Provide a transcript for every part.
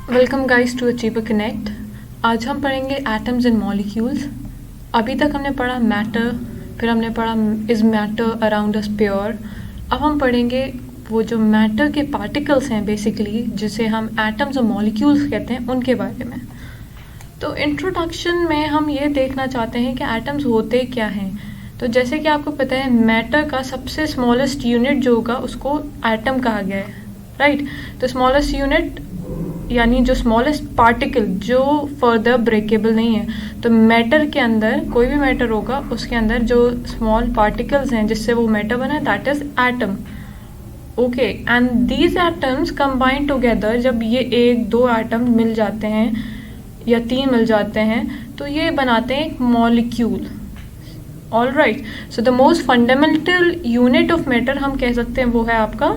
Welcome guys to achiever connect. आज हम पढ़ेंगे एटम्स एंड मॉलिक्यूल्स। अभी तक हमने पढ़ा मैटर, फिर हमने पढ़ा is matter around us pure. अब हम पढ़ेंगे वो जो मैटर के पार्टिकल्स हैं बेसिकली, जिसे हम एटम्स और मॉलिक्यूल्स कहते हैं, उनके बारे में। तो इंट्रोडक्शन में हम ये देखना चाहते हैं कि एटम्स होते क्या हैं। तो जैसे कि आपको पता है, मैटर का सबसे स्मॉलेस्ट यूनिट जो होगा उसको एटम कहा गया है, राइट। तो स्मॉलेस्ट यूनिट यानी जो स्मॉलेस्ट पार्टिकल जो फर्दर ब्रेकेबल नहीं है। तो मैटर के अंदर कोई भी मैटर होगा, उसके अंदर जो स्मॉल पार्टिकल्स हैं जिससे वो मैटर बना है, that is atom. Okay, and these atoms combine together, जब ये एक दो एटम मिल जाते हैं या तीन मिल जाते हैं तो ये बनाते हैं एक molecule. All right, so the most fundamental unit of matter हम कह सकते हैं वो है आपका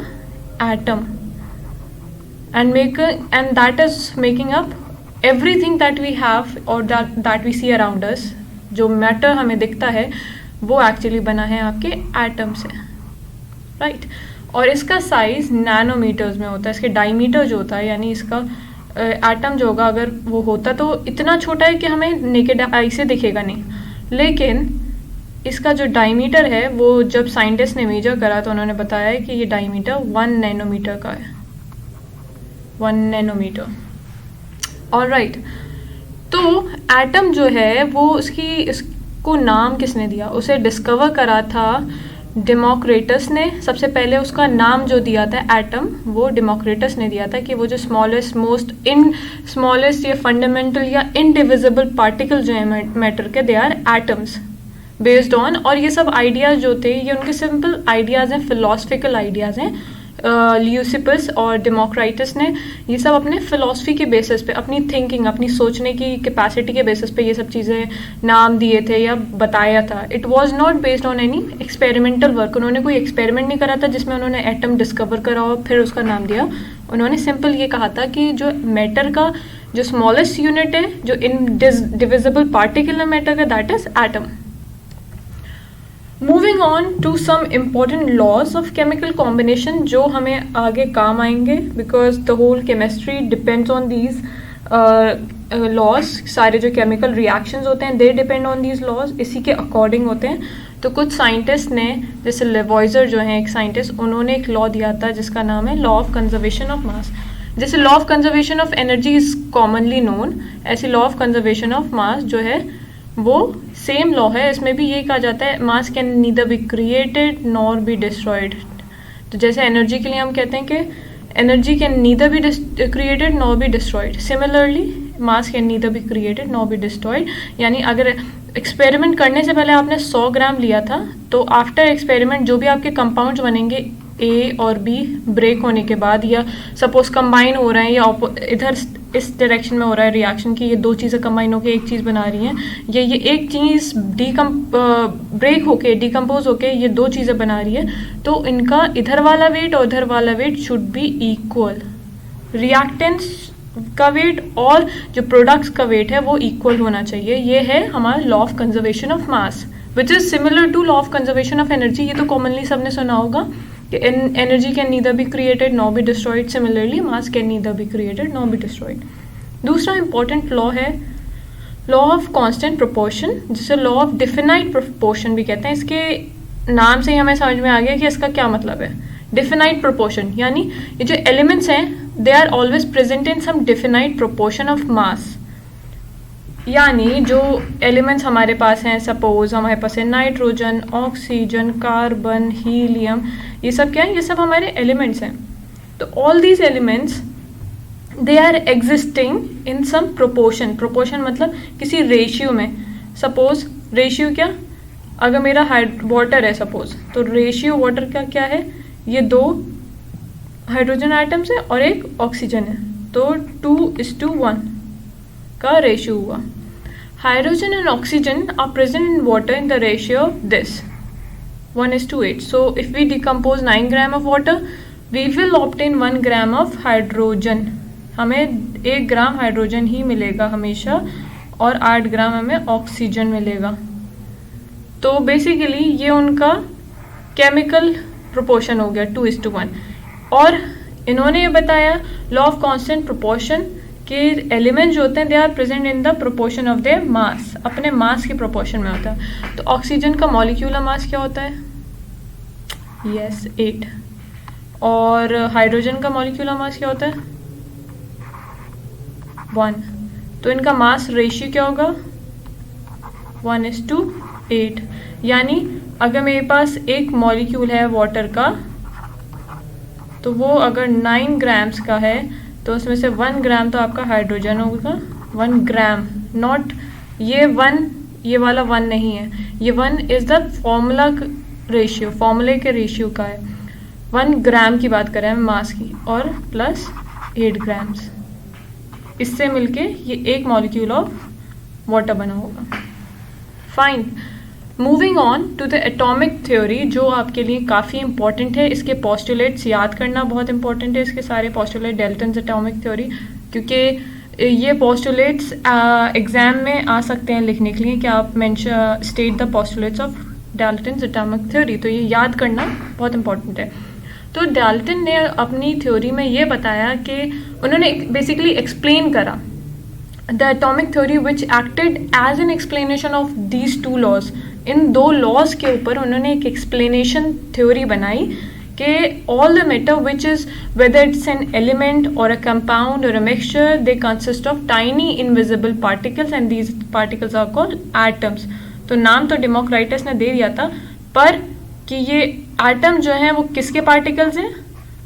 atom. and that is making up everything that we have or that we see around us। जो मैटर हमें दिखता है वो एक्चुअली बना है आपके एटम से, राइट। और इसका साइज नैनोमीटर्स में होता है। इसके डायमीटर जो होता है, यानी इसका एटम जो होगा अगर वो होता तो इतना छोटा है कि हमें नेकेड आई से दिखेगा नहीं, लेकिन इसका जो डायमीटर है वो जब साइंटिस्ट ने मेजर करा तो उन्होंने बताया है कि ये डायमीटर 1 नैनोमीटर का है। 1 नैनोमीटर। ऑल राइट, तो एटम जो है वो इसको नाम किसने दिया? उसे डिस्कवर करा था डेमोक्रिटस ने। सबसे पहले उसका नाम जो दिया था एटम, वो डेमोक्रिटस ने दिया था कि वो जो स्मॉलेस्ट या फंडामेंटल या इनडिविजिबल पार्टिकल जो है मैटर के, they are atoms based on. और ये सब आइडियाज़ जो थे ये उनके सिंपल आइडियाज़ हैं, फिलोसफिकल आइडियाज़ हैं। ल्यूसिपस और डेमोक्राइटस ने ये सब अपने फिलॉसफी के बेसिस पे, अपनी थिंकिंग, अपनी सोचने की कैपेसिटी के बेसिस पे ये सब चीज़ें नाम दिए थे या बताया था। It was not based on any experimental work. उन्होंने कोई एक्सपेरिमेंट नहीं करा था जिसमें उन्होंने एटम डिस्कवर करा और फिर उसका नाम दिया। उन्होंने सिंपल ये कहा था कि जो मैटर का जो स्मॉलेस्ट यूनिट है, जो इनडिविजिबल पार्टिकल है मैटर का, that is atom. Moving on to some important laws of chemical combination जो हमें आगे काम आएंगे, because the whole chemistry depends on these laws. सारे जो केमिकल रिएक्शंस होते हैं they depend on these laws, इसी के अकॉर्डिंग होते हैं। तो कुछ साइंटिस्ट ने, जैसे लेवॉइजर जो हैं एक साइंटिस्ट, उन्होंने एक लॉ दिया था जिसका नाम है law of conservation of mass. जैसे law of conservation of energy is commonly known, ऐसे law of conservation of mass जो है वो सेम लॉ है। इसमें भी ये कहा जाता है मास can neither be created nor be destroyed. तो जैसे एनर्जी के लिए हम कहते हैं कि energy can neither be created nor be destroyed, similarly mass can neither be created nor be destroyed. यानी अगर एक्सपेरिमेंट करने से पहले आपने 100 ग्राम लिया था, तो आफ्टर एक्सपेरिमेंट जो भी आपके कंपाउंड्स बनेंगे ए और बी ब्रेक होने के बाद, या सपोज कंबाइन हो रहे हैं या इधर इस डायरेक्शन में हो रहा है रिएक्शन की, ये दो चीज़ें कंबाइन होकर एक चीज़ बना रही हैं, या ये एक चीज़ ब्रेक होके डिकम्पोज होके ये दो चीज़ें बना रही है, तो इनका इधर वाला वेट और इधर वाला weight should be equal. Reactants का वेट और जो प्रोडक्ट्स का वेट है वो इक्वल होना चाहिए। ये है हमारा law of conservation of mass, which is similar to law of conservation of energy. ये तो कॉमनली सबने सुना होगा कि energy can neither be created nor be destroyed, similarly mass can neither be created nor be destroyed. दूसरा important law है law of constant proportion, जिसे law of definite proportion भी कहते हैं। इसके नाम से ही हमें समझ में आ गया कि इसका क्या मतलब है। डिफिनाइट प्रोपोर्शन यानी ये जो एलिमेंट्स हैं they are always present in some definite proportion of mass. यानी जो एलिमेंट्स हमारे पास हैं, सपोज हमारे पास है नाइट्रोजन, ऑक्सीजन, कार्बन, हीलियम, ये सब क्या है? ये सब हमारे एलिमेंट्स हैं। तो all these elements they are existing in some proportion. Proportion मतलब किसी रेशियो में। सपोज रेशियो क्या, अगर मेरा वाटर है सपोज, तो रेशियो वाटर का क्या है? ये दो हाइड्रोजन आइटम्स है और एक ऑक्सीजन है, तो 2:1 का रेशियो हुआ। Hydrogen and oxygen are present in water in the ratio of this 1:8. So if we decompose 9 gram of water, we will obtain 1 gram of hydrogen. हमें 1 ग्राम हाइड्रोजन ही मिलेगा हमेशा और 8 ग्राम हमें ऑक्सीजन मिलेगा। तो बेसिकली ये उनका केमिकल प्रोपोर्शन हो गया 2:1। और इन्होंने ये बताया लॉ ऑफ कांस्टेंट प्रोपोर्शन कि एलिमेंट जो होते हैं they are present in the proportion of their mass, अपने मास के प्रोपोर्शन में होता है। तो ऑक्सीजन का मॉलिक्यूलर मास क्या होता है? यस 8। और हाइड्रोजन का मॉलिक्यूलर मास क्या होता है? 1। तो इनका मास रेशियो क्या होगा? 1:8। यानी अगर मेरे पास एक मॉलिक्यूल है वाटर का, तो वो अगर 9 ग्राम्स का है तो उसमें से 1 ग्राम तो आपका हाइड्रोजन होगा। 1 ग्राम, नॉट ये 1, ये वाला 1 नहीं है, ये 1 इज़ द फॉर्मूला रेशियो, फॉर्मूले के रेशियो का है। 1 ग्राम की बात करें हम मास की, और प्लस 8 ग्राम्स, इससे मिलके ये एक मॉलिक्यूल ऑफ वाटर बना होगा। Fine, moving on to the atomic theory, जो आपके लिए काफ़ी इंपॉर्टेंट है। इसके पोस्टुलेट्स याद करना बहुत इंपॉर्टेंट है, इसके सारे पोस्टुलेट, डाल्टन्स एटॉमिक थ्योरी, क्योंकि ये पोस्टुलेट्स एग्जाम में आ सकते हैं लिखने के लिए कि आप state the postulates of Dalton's atomic theory, तो ये याद करना बहुत इंपॉर्टेंट है। तो डाल्टन ने अपनी थ्योरी में ये बताया कि उन्होंने बेसिकली एक्सप्लेन करा the atomic theory which acted as an explanation of these 2 laws. इन 2 लॉज के ऊपर उन्होंने एक एक्सप्लेनेशन थ्योरी बनाई कि all the matter which is whether it's an element or a compound or a mixture, they consist of tiny invisible particles and these particles are called atoms. तो नाम तो डेमोक्राइटस ने दे दिया था, पर कि ये एटम जो हैं वो किसके पार्टिकल्स हैं,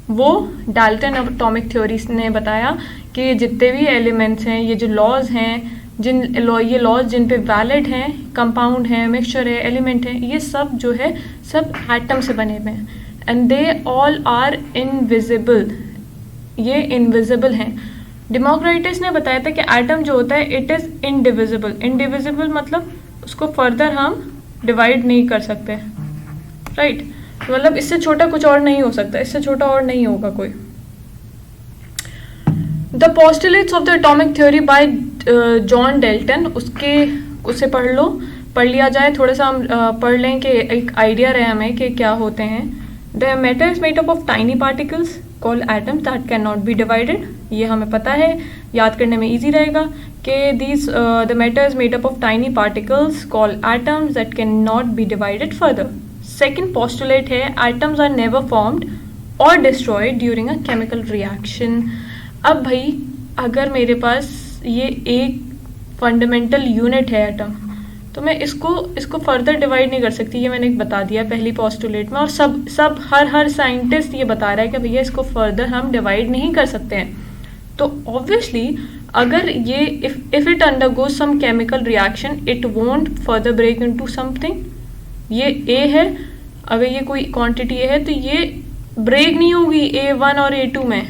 वो डाल्टन एटॉमिक थ्योरी ने बताया कि जितने भी एलिमेंट्स हैं, ये जो लॉज हैं, ये लॉज जिन पे वैलिड हैं, कंपाउंड हैं, मिक्सचर है, एलिमेंट है, ये सब जो है सब एटम से बने हुए हैं, and they all are invisible, ये इनविजिबल हैं। डेमोक्राइटस ने बताया था कि एटम जो होता है इट इज़ इनडिविजिबल। इनडिविजिबल मतलब उसको फर्दर हम डिवाइड नहीं कर सकते, राइट? मतलब इससे छोटा कुछ और नहीं हो सकता, इससे छोटा और नहीं होगा कोई। The postulates of the atomic theory by John Dalton, उसे पढ़ लिया जाए, थोड़ा सा हम पढ़ लें कि एक आइडिया रहे हमें कि क्या होते हैं। The matter is made up of tiny particles called atoms that can not be divided. ये हमें पता है, याद करने में ईजी रहेगा कि the matter is made up of tiny particles called atoms that can not be divided further. Second postulate है एटम्स आर नेवर फॉर्म्ड और destroyed during a chemical reaction. अब भाई अगर मेरे पास ये एक फंडामेंटल यूनिट है एटम, तो मैं इसको फर्दर डिवाइड नहीं कर सकती, ये मैंने बता दिया पहली पोस्टुलेट में, और सब हर साइंटिस्ट ये बता रहा है कि भैया इसको फर्दर हम डिवाइड नहीं कर सकते हैं। तो ऑब्वियसली अगर ये if it undergoes some chemical reaction it won't further break into something. ये ए है, अगर ये कोई क्वांटिटी है तो ये ब्रेक नहीं होगी A1 और A2 में,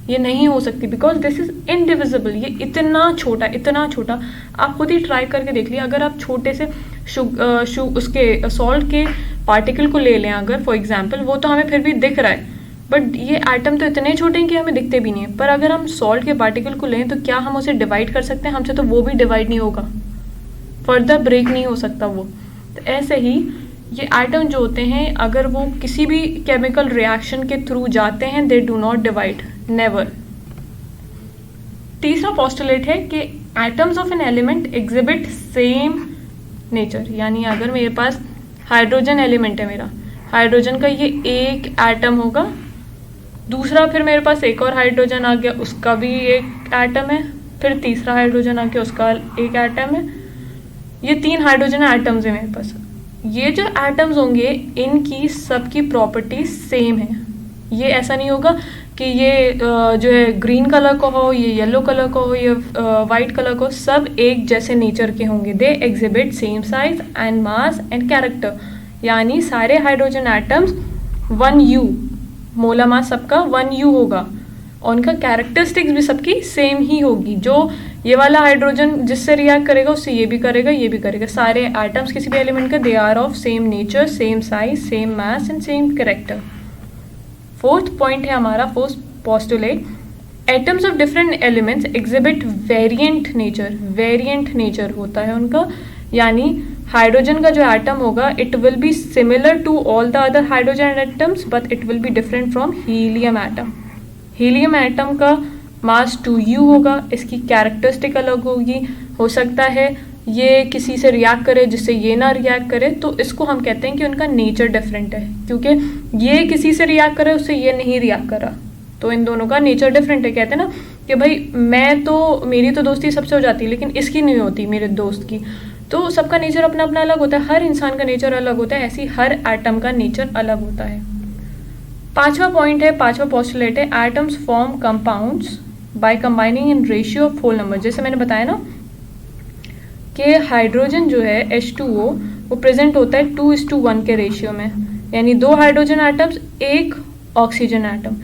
ये नहीं हो सकती, बिकॉज दिस इज इनडिविजिबल। ये इतना छोटा, आप खुद ही ट्राई करके देख लिया। अगर आप छोटे से उसके सॉल्ट के पार्टिकल को ले लें अगर फॉर एग्जांपल, वो तो हमें फिर भी दिख रहा है, बट ये एटम तो इतने छोटे हैं कि हमें दिखते भी नहीं है। पर अगर हम सॉल्ट के पार्टिकल को लें तो क्या हम उसे डिवाइड कर सकते हैं? हमसे तो वो भी डिवाइड नहीं होगा, फर्दर ब्रेक नहीं हो सकता वो। तो ऐसे ही ये एटम जो होते हैं अगर वो किसी भी केमिकल रिएक्शन के थ्रू जाते हैं they do not divide, never. तीसरा पोस्टुलेट है कि atoms of an element exhibit same nature. यानी अगर मेरे पास हाइड्रोजन एलिमेंट है, मेरा हाइड्रोजन का ये एक एटम होगा, दूसरा फिर मेरे पास एक और हाइड्रोजन आ गया, उसका भी एक एटम है, फिर तीसरा हाइड्रोजन आ गया, उसका एक एटम है। ये 3 हाइड्रोजन एटम्स है मेरे पास। ये जो एटम्स होंगे इनकी सबकी प्रॉपर्टी सेम है। ये ऐसा नहीं होगा कि ये जो है ग्रीन कलर का हो, ये येलो कलर का हो, ये वाइट कलर का हो, सब एक जैसे नेचर के होंगे। They exhibit same size and mass and character. यानी सारे hydrogen atoms 1U, molar mass सबका 1U होगा, और उनका कैरेक्टरिस्टिक्स भी सबकी सेम ही होगी। जो ये वाला हाइड्रोजन जिससे रिएक्ट करेगा उससे ये भी करेगा, ये भी करेगा। सारे एटम्स किसी भी एलिमेंट का they are of same nature, same size, same mass and same character. Fourth point है हमारा, fourth postulate, atoms of different elements exhibit variant nature. Variant nature होता है उनका, यानी हाइड्रोजन का जो एटम होगा it will be similar to all the other hydrogen atoms but it will be different from helium atom. Helium atom का mass to you होगा, इसकी कैरेक्टरिस्टिक अलग होगी, हो सकता है ये किसी से रिएक्ट करे जिससे ये ना रिएक्ट करे, तो इसको हम कहते हैं कि उनका नेचर डिफरेंट है, क्योंकि ये किसी से रिएक्ट करे उससे ये नहीं रिएक्ट करा, तो इन दोनों का नेचर डिफरेंट है। कहते हैं ना कि भाई मेरी तो दोस्ती सबसे हो जाती है लेकिन इसकी नहीं होती मेरे दोस्त की, तो सबका नेचर अपना अपना अलग होता है, हर इंसान का नेचर अलग होता है, ऐसे ही हर एटम का नेचर अलग होता है। पांचवा पॉइंट है, पांचवा पोस्टुलेट है, atoms form compounds by combining in ratio of whole number. जैसे मैंने बताया ना कि हाइड्रोजन जो है H2O वो प्रेजेंट होता है 2:1 के रेशियो में, यानी 2 हाइड्रोजन एटम्स 1 ऑक्सीजन एटम,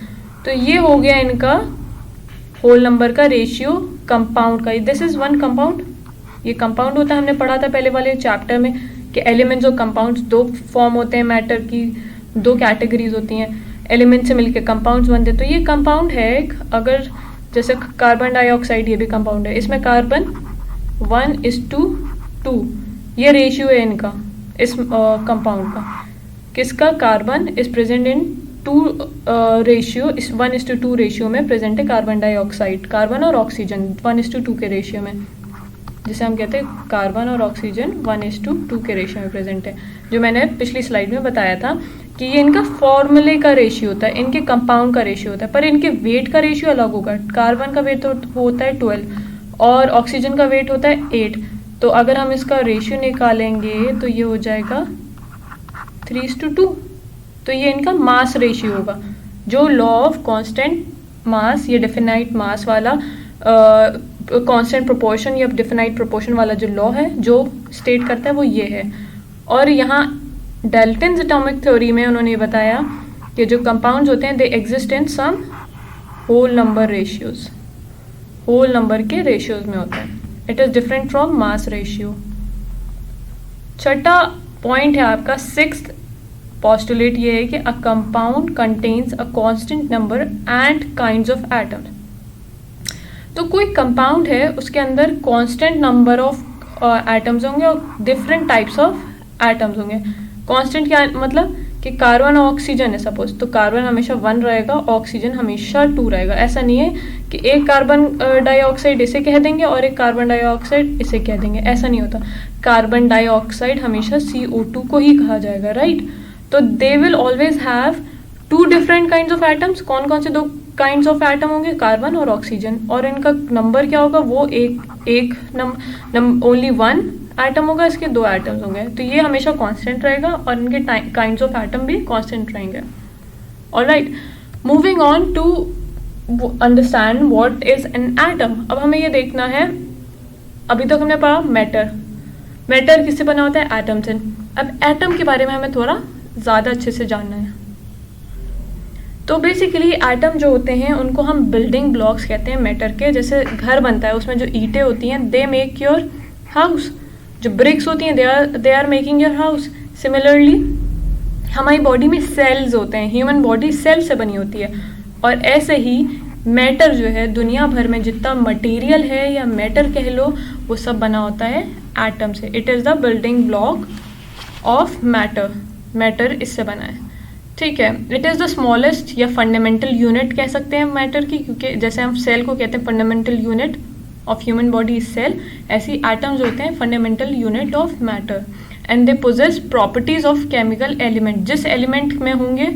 तो ये हो गया इनका होल नंबर का रेशियो कंपाउंड का। दिस इज वन कंपाउंड, ये कंपाउंड होता है, हमने पढ़ा था पहले वाले चैप्टर में कि एलिमेंट्स और कंपाउंड्स दो फॉर्म होते हैं, मैटर की दो कैटेगरीज होती हैं, एलिमेंट से मिलकर कंपाउंड्स बनते हैं, तो ये कंपाउंड है एक। अगर जैसे कार्बन डाइऑक्साइड, ये भी कंपाउंड है, इसमें कार्बन 1:2, ये रेशियो है इनका, इस कंपाउंड का, किसका, carbon is present in 2 ratio, इस 1:2 रेशियो में प्रेजेंट है कार्बन डाइऑक्साइड, कार्बन और ऑक्सीजन 1:2 के रेशियो में, जिसे हम कहते हैं कार्बन और ऑक्सीजन 1:2 के रेशियो में प्रेजेंट है, जो मैंने पिछली स्लाइड में बताया था कि ये इनका फॉर्मूले का रेशियो होता है, इनके कंपाउंड का रेशियो होता है, पर इनके वेट का रेशियो अलग होगा। कार्बन का वेट होता है 12 और ऑक्सीजन का वेट होता है 8, तो अगर हम इसका रेशियो निकालेंगे तो ये हो जाएगा 3:2, तो ये इनका मास रेशियो होगा। जो लॉ ऑफ कांस्टेंट मास, ये डेफिनाइट मास वाला कांस्टेंट प्रोपोर्शन या डेफिनाइट प्रोपोर्शन वाला जो लॉ है जो स्टेट करता है वो ये है। और यहाँ डाल्टन्स एटॉमिक थ्योरी में उन्होंने ये बताया कि जो कंपाउंड्स होते हैं they exist in some whole number ratios, whole number के रेशियोज में होता है, it is different from mass ratio. छठा पॉइंट है आपका, सिक्स्थ पोस्टुलेट ये है कि a compound contains a constant number and kinds of atoms. तो कोई कंपाउंड है उसके अंदर कांस्टेंट नंबर ऑफ एटम्स होंगे और डिफरेंट टाइप्स ऑफ एटम्स होंगे। कांस्टेंट क्या मतलब कि कार्बन और ऑक्सीजन है सपोज, तो कार्बन हमेशा 1 रहेगा, ऑक्सीजन हमेशा 2 रहेगा। ऐसा नहीं है कि एक कार्बन डाइऑक्साइड इसे कह देंगे और एक कार्बन डाइऑक्साइड इसे कह देंगे, ऐसा नहीं होता। कार्बन डाइऑक्साइड हमेशा CO2 को ही कहा जाएगा, राइट। तो they will always have 2 different kinds of atoms. कौन कौन से 2 काइंड्स ऑफ एटम होंगे, कार्बन और ऑक्सीजन, और इनका नंबर क्या होगा, वो एक ओनली 1 एटम होगा, इसके 2 एटम्स होंगे, तो ये हमेशा कांस्टेंट रहेगा और इनके काइंड्स ऑफ एटम भी कांस्टेंट रहेंगे। Alright, moving on to understand what is an atom. अब हमें ये देखना है, अभी तक हमने पढ़ा मैटर, मैटर किससे बना होता है, एटम से। अब एटम के बारे में हमें थोड़ा ज़्यादा अच्छे से जानना है। तो बेसिकली एटम जो होते हैं उनको हम बिल्डिंग ब्लॉक्स कहते हैं मैटर के। जैसे घर बनता है उसमें जो ईंटें होती हैं दे मेक योर हाउस, जो ब्रिक्स होती हैं they are making your house. Similarly हमारी बॉडी में सेल्स होते हैं, ह्यूमन बॉडी सेल से बनी होती है, और ऐसे ही मैटर जो है दुनिया भर में जितना मटेरियल है या मैटर कह लो वो सब बना होता है एटम से। It is the building block of matter, matter इससे बना है, ठीक है। इट इज़ द स्मॉलेस्ट या फंडामेंटल यूनिट कह सकते हैं मैटर की, क्योंकि जैसे हम सेल को कहते हैं fundamental unit of human body is cell, ऐसी एटम्स होते हैं fundamental unit of matter. And they possess properties of chemical element. जिस एलिमेंट में होंगे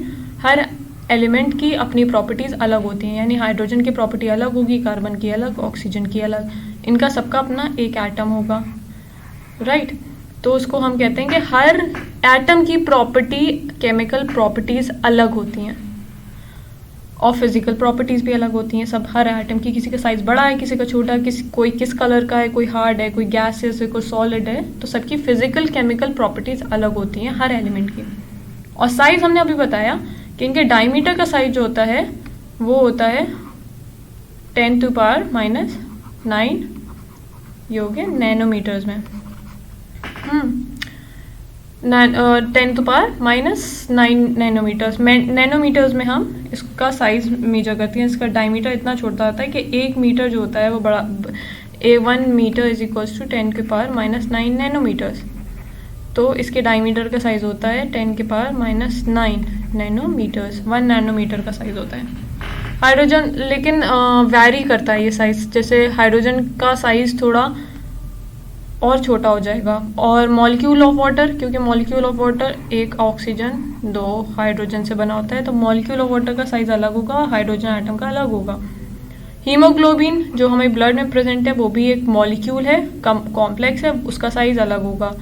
हर एलिमेंट की अपनी प्रॉपर्टीज अलग होती हैं, यानी हाइड्रोजन की प्रॉपर्टी अलग होगी, कार्बन की अलग, ऑक्सीजन की अलग, इनका सबका अपना एक एटम होगा, राइट। तो उसको हम कहते हैं कि हर एटम की प्रॉपर्टी, केमिकल प्रॉपर्टीज अलग होती हैं और फिजिकल प्रॉपर्टीज भी अलग होती हैं सब, हर एटम की। किसी का साइज बड़ा है, किसी का छोटा, कोई किस कलर का है, कोई हार्ड है, कोई गैसेस है, कोई सॉलिड है, तो सबकी फिजिकल केमिकल प्रॉपर्टीज अलग होती हैं हर एलिमेंट की। और साइज हमने अभी बताया कि इनके डायमीटर का साइज जो होता है वो होता है 10⁻⁹, ये हो गया नैनोमीटर्स में। 10⁻⁹ नैनोमीटर्स में, नैनोमीटर्स में हम इसका साइज मेजर करते हैं। इसका डायमीटर इतना छोटा होता है कि 1 मीटर जो होता है वो बड़ा, 1 meter is equals to 10⁻⁹ nanometers. तो इसके डायमीटर का साइज होता है 10⁻⁹ नैनोमीटर्स, 1 नैनोमीटर का साइज होता है। हाइड्रोजन लेकिन वैरी करता है ये साइज, जैसे हाइड्रोजन का साइज थोड़ा और छोटा हो जाएगा। और मॉलिक्यूल ऑफ वाटर, क्योंकि मॉलिक्यूल ऑफ वाटर एक ऑक्सीजन 2 हाइड्रोजन से बना होता है, तो मॉलिक्यूल ऑफ वाटर का साइज अलग होगा, हाइड्रोजन एटम का अलग होगा। हीमोग्लोबिन जो हमें ब्लड में प्रेजेंट है वो भी एक मॉलिक्यूल है, कॉम्प्लेक्स है, उसका साइज अलग होगा।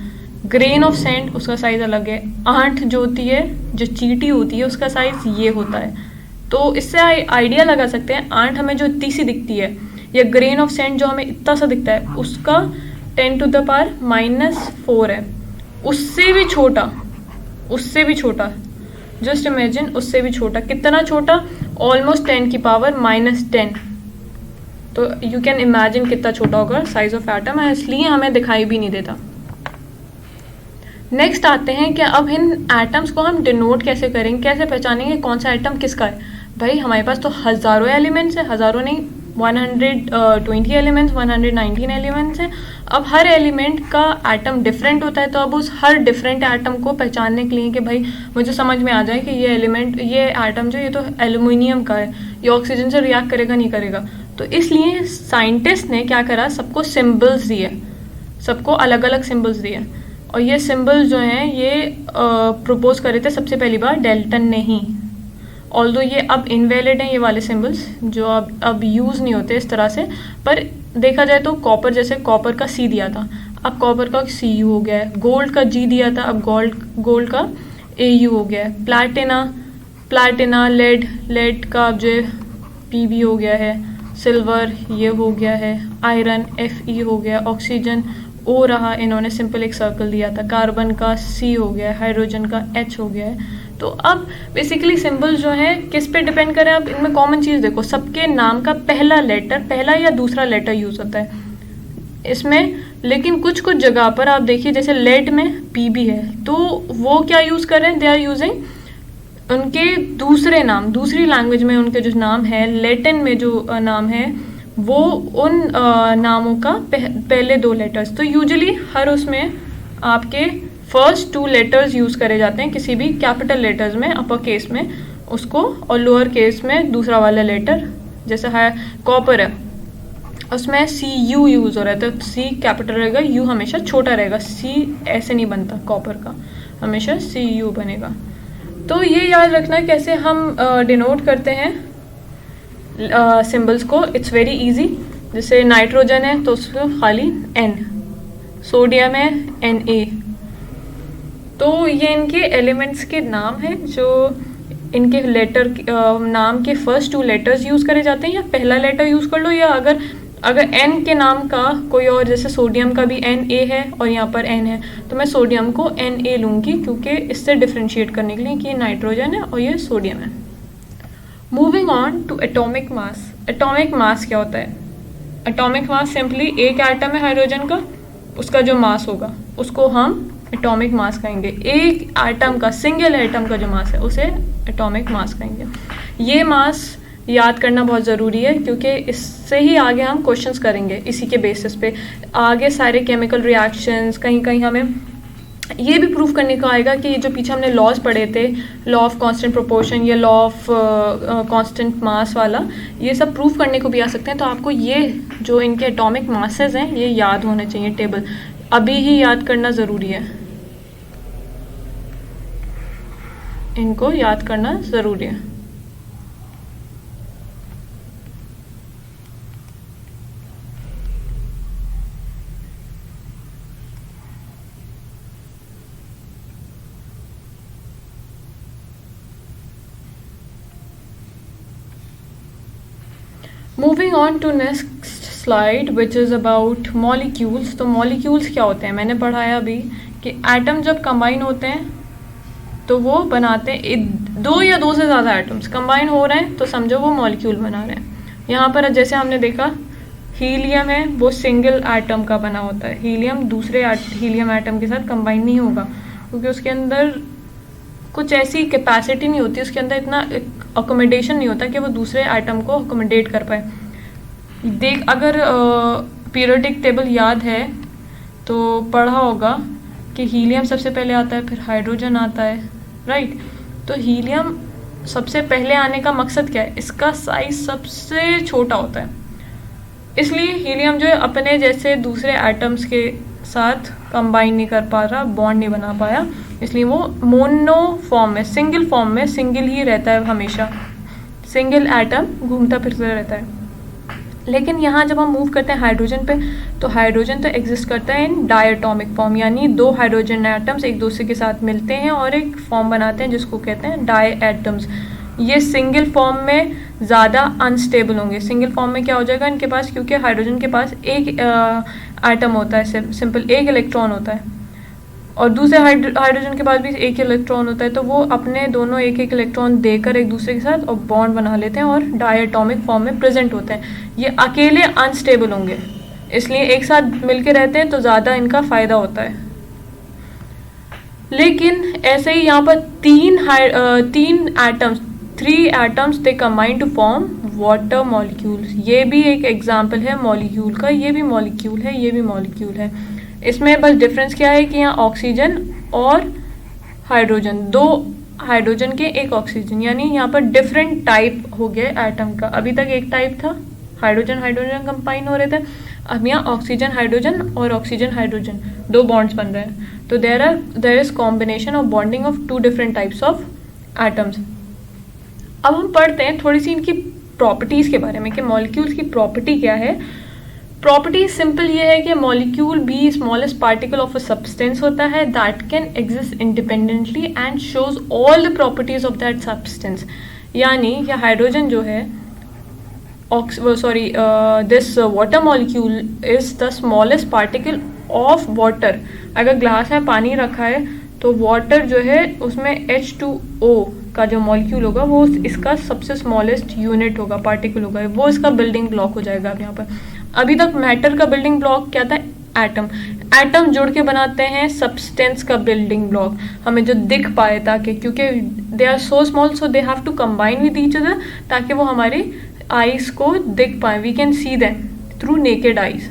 ग्रेन ऑफ सैंड उसका साइज अलग है। आंट जो होती है, जो चींटी होती है, उसका साइज ये होता है। तो इससे आइडिया लगा सकते हैं आंट हमें जो इतनी सी दिखती है, या ग्रेन ऑफ सैंड जो हमें इतना सा दिखता है, उसका 10⁻⁻⁴ है। उससे भी छोटा, उससे भी छोटा, जस्ट इमेजिन, उससे भी छोटा, कितना छोटा, ऑलमोस्ट 10⁻⁻10। तो यू कैन इमेजिन कितना छोटा होगा साइज ऑफ एटम है, इसलिए हमें दिखाई भी नहीं देता। नेक्स्ट आते हैं कि अब इन एटम्स को हम डिनोट कैसे करेंगे, कैसे पहचानेंगे कौन सा एटम किसका है। भाई हमारे पास तो हज़ारों एलिमेंट्स है, हज़ारों नहीं, 120 एलिमेंट्स, 119 एलिमेंट्स हैं। अब हर एलिमेंट का एटम डिफरेंट होता है, तो अब उस हर डिफरेंट एटम को पहचानने के लिए कि भाई मुझे समझ में आ जाए कि ये एलिमेंट, ये एटम जो, ये तो एल्युमिनियम का है, ये ऑक्सीजन से रिएक्ट करेगा नहीं करेगा, तो इसलिए साइंटिस्ट ने क्या करा, सबको सिम्बल्स दिए, सबको अलग अलग सिम्बल्स दिए। और ये सिम्बल्स जो हैं ये प्रपोज करे थे सबसे पहली बार डेल्टन ने ही। ऑल्दो ये अब इनवैलिड हैं, ये वाले सिम्बल्स जो अब यूज़ नहीं होते इस तरह से, पर देखा जाए तो कॉपर, जैसे कॉपर का सी दिया था, अब कॉपर का सी यू हो गया है। गोल्ड का जी दिया था, अब गोल्ड का ए यू हो गया है। प्लाटिना, लेड का अब जो पी बी हो गया है। सिल्वर ये हो गया है। आयरन एफ ई हो गया। ऑक्सीजन ओ रहा, इन्होंने सिंपल एक सर्कल दिया था। कार्बन का सी हो गया है, हाइड्रोजन का एच हो गया है। तो अब बेसिकली सिंबल जो है किस पे डिपेंड करें, अब इनमें कॉमन चीज़ देखो, सबके नाम का पहला लेटर, पहला या दूसरा लेटर यूज़ होता है इसमें। लेकिन कुछ कुछ जगह पर आप देखिए, जैसे लेड में पी बी है, तो वो क्या यूज़ कर रहे हैं, दे आर यूजिंग उनके दूसरे नाम, दूसरी लैंग्वेज में उनके जो नाम है, लैटिन में जो नाम है, वो उन नामों का पहले 2 लेटर्स। तो यूजुअली हर उसमें आपके फर्स्ट 2 लेटर्स यूज़ करे जाते हैं, किसी भी कैपिटल लेटर्स में, अपर केस में उसको, और लोअर केस में दूसरा वाला लेटर। जैसे है कॉपर है, उसमें सी यू यूज़ हो रहा है, तो सी कैपिटल रहेगा, यू हमेशा छोटा रहेगा। सी ऐसे नहीं बनता कॉपर का, हमेशा सी यू बनेगा। तो ये याद रखना कैसे हम डिनोट करते हैं सिंबल्स को। It's very easy. जैसे नाइट्रोजन है तो उसको खाली N, सोडियम है Na। तो ये इनके एलिमेंट्स के नाम हैं, जो इनके लेटर नाम के फर्स्ट 2 लेटर्स यूज़ करे जाते हैं, या पहला लेटर यूज़ कर लो, या अगर N के नाम का कोई और, जैसे सोडियम का भी Na है और यहाँ पर N है, तो मैं सोडियम को Na लूँगी, क्योंकि इससे डिफ्रेंशिएट करने के लिए कि ये नाइट्रोजन है और ये सोडियम है। Moving on to atomic mass. Atomic mass क्या होता है? एटॉमिक मास सिंपली एक एटम है हाइड्रोजन का, उसका जो मास होगा उसको हम एटॉमिक मास कहेंगे। एक एटम का, सिंगल एटम का जो मास है उसे एटॉमिक मास कहेंगे। ये मास याद करना बहुत ज़रूरी है, क्योंकि इससे ही आगे हम क्वेश्चंस करेंगे, इसी के बेसिस पे आगे सारे केमिकल रिएक्शंस, कहीं कहीं हमें ये भी प्रूव करने को आएगा कि जो पीछे हमने लॉज पढ़े थे, लॉ ऑफ कांस्टेंट प्रोपोर्शन या लॉ ऑफ कांस्टेंट मास वाला, ये सब प्रूव करने को भी आ सकते हैं। तो आपको ये जो इनके एटॉमिक मासेस हैं ये याद होने चाहिए, टेबल अभी ही याद करना ज़रूरी है, इनको याद करना ज़रूरी है। Moving on to next slide which is about molecules. तो मॉलिक्यूल्स क्या होते हैं, मैंने पढ़ाया अभी कि एटम जब कंबाइन होते हैं तो वो बनाते हैं 2 या 2 से ज़्यादा एटम्स कंबाइन हो रहे हैं, तो समझो वो मॉलिक्यूल बना रहे हैं। यहाँ पर जैसे हमने देखा हीलियम है, वो सिंगल एटम का बना होता है। हीलियम दूसरे हीलियम एटम के साथ कंबाइन नहीं होगा, क्योंकि उसके अंदर कुछ ऐसी कैपेसिटी नहीं होती, उसके अंदर इतना अकोमोडेशन नहीं होता कि वो दूसरे आइटम को अकोमोडेट कर पाए। देख, अगर पीरियोडिक टेबल याद है तो पढ़ा होगा कि हीलियम सबसे पहले आता है, फिर हाइड्रोजन आता है, राइट। तो हीलियम सबसे पहले आने का मकसद क्या है, इसका साइज सबसे छोटा होता है, इसलिए हीलियम जो है अपने जैसे दूसरे एटम्स के साथ कंबाइन नहीं कर पा रहा, बॉन्ड नहीं बना पाया, इसलिए वो मोनो फॉर्म में, सिंगल फॉर्म में, सिंगल ही रहता है हमेशा, सिंगल एटम घूमता फिरता रहता है। लेकिन यहाँ जब हम मूव करते हैं हाइड्रोजन पे, तो हाइड्रोजन तो एग्जिस्ट करता है इन डायटोमिक फॉर्म, यानी दो हाइड्रोजन एटम्स एक दूसरे के साथ मिलते हैं और एक फॉर्म बनाते हैं जिसको कहते हैं डाई एटम्स। ये सिंगल फॉर्म में ज़्यादा अनस्टेबल होंगे। सिंगल फॉर्म में क्या हो जाएगा इनके पास, क्योंकि हाइड्रोजन के पास एक एटम होता है, सिंपल एक इलेक्ट्रॉन होता है, और दूसरे हाइड्रोजन के पास भी एक इलेक्ट्रॉन होता है, तो वो अपने दोनों एक एक इलेक्ट्रॉन देकर एक दूसरे के साथ और बॉन्ड बना लेते हैं और डायटोमिक फॉर्म में प्रेजेंट होते हैं। ये अकेले अनस्टेबल होंगे, इसलिए एक साथ मिलके रहते हैं तो ज़्यादा इनका फ़ायदा होता है। लेकिन ऐसे ही यहाँ पर तीन atoms, 3 atoms they combine to form water molecules. ये भी एक एग्जाम्पल है मॉलिक्यूल का, ये भी मॉलिक्यूल है, ये भी मॉलिक्यूल है। इसमें बस डिफरेंस क्या है कि यहाँ ऑक्सीजन और हाइड्रोजन, 2 हाइड्रोजन के एक ऑक्सीजन, यानी यहाँ पर डिफरेंट टाइप हो गया एटम का। अभी तक एक टाइप था, हाइड्रोजन हाइड्रोजन कंबाइन हो रहे थे, अब यहाँ ऑक्सीजन हाइड्रोजन और ऑक्सीजन हाइड्रोजन 2 बॉन्ड्स बन रहे हैं। तो there is combination of bonding of 2 different types of atoms. अब हम पढ़ते हैं थोड़ी सी इनकी प्रॉपर्टीज़ के बारे में कि मॉलिक्यूल्स की प्रॉपर्टी क्या है। प्रॉपर्टी सिंपल ये है कि मॉलिक्यूल भी smallest particle of a substance होता है that can exist independently and shows all the properties of that substance. यानी कि हाइड्रोजन जो है, this water molecule is the smallest particle of water. अगर ग्लास में पानी रखा है तो वाटर जो है उसमें H2O का जो मॉलिक्यूल होगा वो इसका सबसे स्मॉलेस्ट यूनिट होगा, पार्टिकल होगा, वो इसका बिल्डिंग ब्लॉक हो जाएगा। अब यहाँ पर अभी तक मैटर का बिल्डिंग ब्लॉक क्या था, एटम। एटम जुड़ के बनाते हैं सब्सटेंस का बिल्डिंग ब्लॉक, हमें जो दिख पाए, ताकि क्योंकि they are so small so they have to combine with each other, ताकि वो हमारी आईज को दिख पाए, we can see them through naked eyes,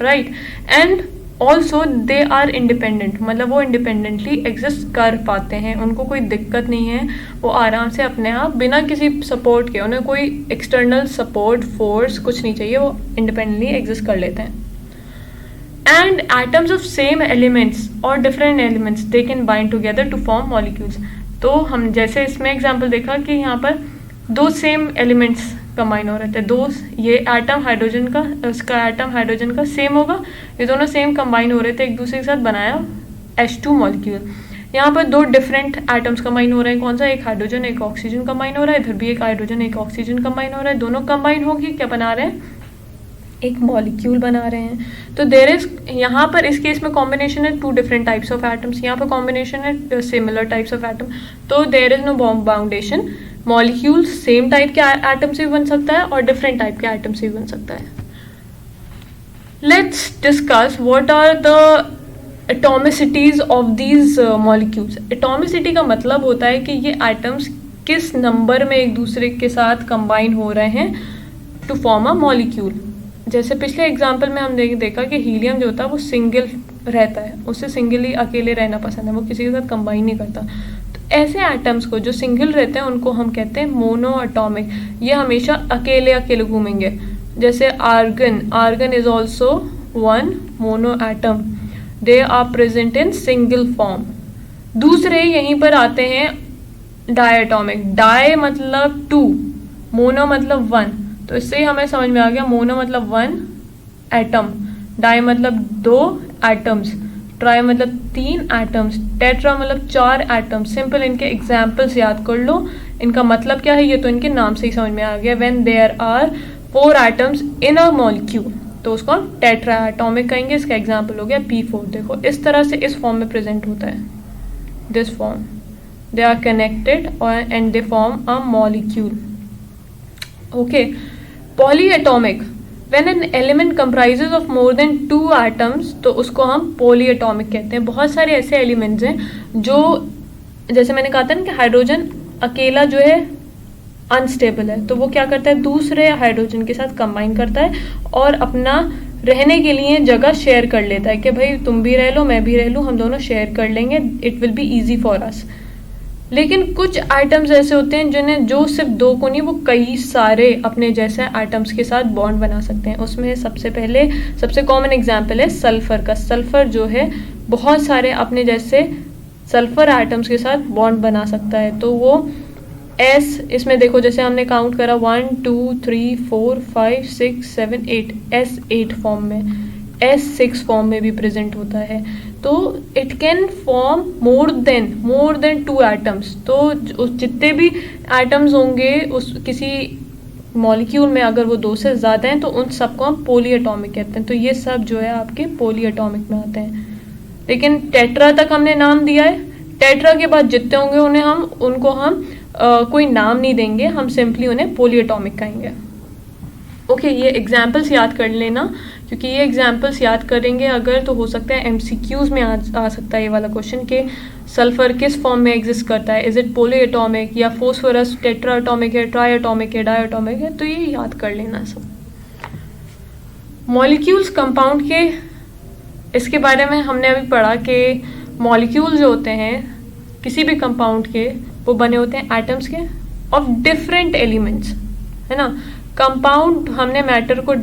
right. And also they are independent, मतलब वो इंडिपेंडेंटली एग्जिस्ट कर पाते हैं, उनको कोई दिक्कत नहीं है, वो आराम से अपने आप बिना किसी सपोर्ट के, उन्हें कोई एक्सटर्नल सपोर्ट फोर्स कुछ नहीं चाहिए, वो इंडिपेंडेंटली एग्जिस्ट कर लेते हैं। And atoms of same elements और different elements they can bind together to form molecules. तो हम जैसे इसमें एग्जाम्पल देखा कि यहाँ पर 2 सेम एलिमेंट्स कंबाइन हो रहे थे, 2, ये एटम हाइड्रोजन का, इसका एटम हाइड्रोजन का सेम होगा, ये दोनों सेम कंबाइन हो रहे थे एक दूसरे के साथ, बनाया H2 मॉलिक्यूल। यहाँ पर 2 डिफरेंट एटम्स कंबाइन हो रहे हैं, कौन सा, एक हाइड्रोजन एक ऑक्सीजन कंबाइन हो रहा है, इधर भी एक हाइड्रोजन एक ऑक्सीजन कंबाइन हो रहा है, दोनों कंबाइन होगी क्या बना रहे हैं, एक मॉलिक्यूल बना रहे हैं। तो देयर इज, यहाँ पर इस केस में कॉम्बिनेशन है 2 डिफरेंट टाइप्स ऑफ एटम्स, यहाँ पर कॉम्बिनेशन है सिमिलर टाइप्स ऑफ एटम, तो there is no boundation. Molecule same type के एटम से भी बन सकता है और डिफरेंट टाइप के एटम से भी बन सकता है। Let's discuss what are the atomicities of these molecules. Atomicity का मतलब होता है कि ये एटम्स किस नंबर में एक दूसरे के साथ कंबाइन हो रहे हैं टू फॉर्म अ मॉलिक्यूल। जैसे पिछले एग्जाम्पल में हम देखा कि हीलियम जो होता है वो सिंगल रहता है, उसे सिंगली अकेले रहना पसंद है, वो किसी के साथ कंबाइन नहीं करता। ऐसे एटम्स को जो सिंगल रहते हैं उनको हम कहते हैं मोनो एटॉमिक, ये हमेशा अकेले अकेले घूमेंगे। जैसे argon is also 1 mono atom, they are present in single form. दूसरे यहीं पर आते हैं डायटोमिक, डाई मतलब 2, मोनो मतलब 1, तो इससे ही हमें समझ में आ गया मोनो मतलब 1 एटम, डाई मतलब 2 एटम्स, ट्राई मतलब 3 एटम्स, टेट्रा मतलब 4 एटम्स। सिंपल इनके एग्जाम्पल्स याद कर लो, इनका मतलब क्या है ये तो इनके नाम से ही समझ में आ गया। When there are 4 atoms in a molecule तो उसको हम टेट्रा एटॉमिक कहेंगे। इसका एग्जाम्पल हो गया P4। देखो इस तरह से इस फॉर्म में प्रेजेंट होता है, this form, they are connected and they form a molecule. Okay, polyatomic, when an element comprises of more than 2 atoms तो उसको हम पॉलीएटॉमिक कहते हैं। बहुत सारे ऐसे एलिमेंट्स हैं जो, जैसे मैंने कहा था ना कि हाइड्रोजन अकेला जो है अनस्टेबल है, तो वो क्या करता है दूसरे हाइड्रोजन के साथ कंबाइन करता है और अपना रहने के लिए जगह शेयर कर लेता है कि भाई तुम भी रह लो मैं भी रह लूँ, हम दोनों शेयर कर लेंगे, it will be easy for us. लेकिन कुछ आइटम्स ऐसे होते हैं जिन्हें जो सिर्फ दो को नहीं, वो कई सारे अपने जैसे आइटम्स के साथ बॉन्ड बना सकते हैं। उसमें सबसे कॉमन एग्जांपल है सल्फर का। सल्फर जो है बहुत सारे अपने जैसे सल्फर आइटम्स के साथ बॉन्ड बना सकता है। तो वो एस, इसमें देखो जैसे हमने काउंट करा 1 2 3 4 5 6 7 8, एस 8 फॉर्म में, एस 6 फॉर्म में भी प्रेजेंट होता है। तो it can form more than 2 atoms. तो जितने भी एटम्स होंगे उस किसी मॉलिक्यूल में, अगर वो 2 से ज़्यादा हैं तो उन सबको हम पॉली एटॉमिक कहते हैं। तो ये सब जो है आपके पॉली एटॉमिक में आते हैं। लेकिन टेट्रा तक हमने नाम दिया है। टेट्रा के बाद जितने होंगे उनको हम कोई नाम नहीं देंगे, हम सिंपली उन्हें पॉली एटॉमिक कहेंगे। ओके, ये एग्जाम्पल्स याद कर लेना, क्योंकि ये एग्जाम्पल्स याद करेंगे अगर तो हो सकता है एमसीक्यूज में आ सकता है ये वाला क्वेश्चन कि सल्फर किस फॉर्म में एग्जिस्ट करता है, इज इट पॉली एटॉमिक या फोस्फोरस टेट्रा एटॉमिक है, ट्राई एटॉमिक है, डाई एटॉमिक है। तो ये याद कर लेना सब। मॉलिक्यूल्स कंपाउंड के, इसके बारे में हमने अभी पढ़ा कि मॉलिक्यूल जो होते हैं किसी भी कंपाउंड के, वो बने होते हैं एटम्स के ऑफ डिफरेंट एलिमेंट्स, है ना। कंपाउंड हमने मैटर को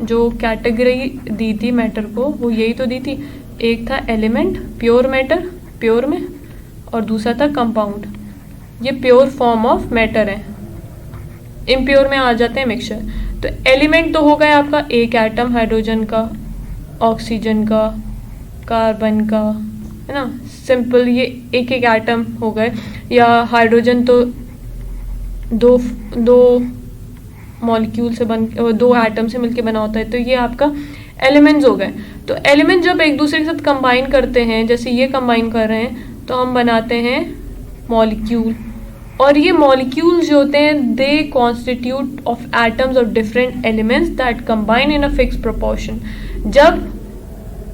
जो कैटेगरी दी थी मैटर को, वो यही तो दी थी, एक था एलिमेंट, प्योर मैटर प्योर में, और दूसरा था कंपाउंड, ये प्योर फॉर्म ऑफ मैटर है। इम्प्योर में आ जाते हैं मिक्सचर। तो एलिमेंट तो हो गया आपका एक एटम, हाइड्रोजन का, ऑक्सीजन का, कार्बन का, है ना, सिंपल ये एक एटम हो गए। या हाइड्रोजन तो दो मॉलिक्यूल से 2 एटम से मिलके बना होता है। तो ये आपका एलिमेंट्स हो गए। तो एलिमेंट जब एक दूसरे के साथ कंबाइन करते हैं, जैसे ये कंबाइन कर रहे हैं, तो हम बनाते हैं मॉलिक्यूल। और ये मॉलिक्यूल्स जो होते हैं they constitute of atoms of different elements that combine in a fix proportion. जब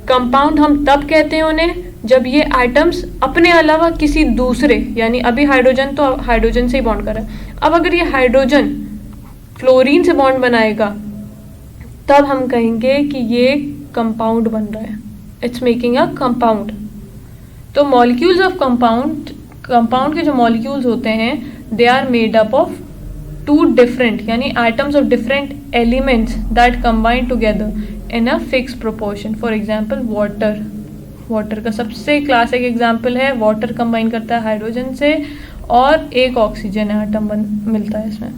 कंपाउंड हम तब कहते हैं उन्हें जब ये एटम्स अपने अलावा किसी दूसरे, यानी अभी हाइड्रोजन तो हाइड्रोजन से ही बॉन्ड कर रहा है, अब अगर ये हाइड्रोजन फ्लोरीन से बॉन्ड बनाएगा तब हम कहेंगे कि ये कंपाउंड बन रहा है, इट्स मेकिंग अ कंपाउंड। तो मॉलिक्यूल्स ऑफ कंपाउंड के जो मॉलिक्यूल्स होते हैं they are made up of 2 different, यानी atoms of different elements that combine together in a fix proportion. For example water का सबसे क्लासिक एग्जाम्पल है, वाटर कंबाइन करता है हाइड्रोजन से और एक ऑक्सीजन एटम मिलता है इसमें।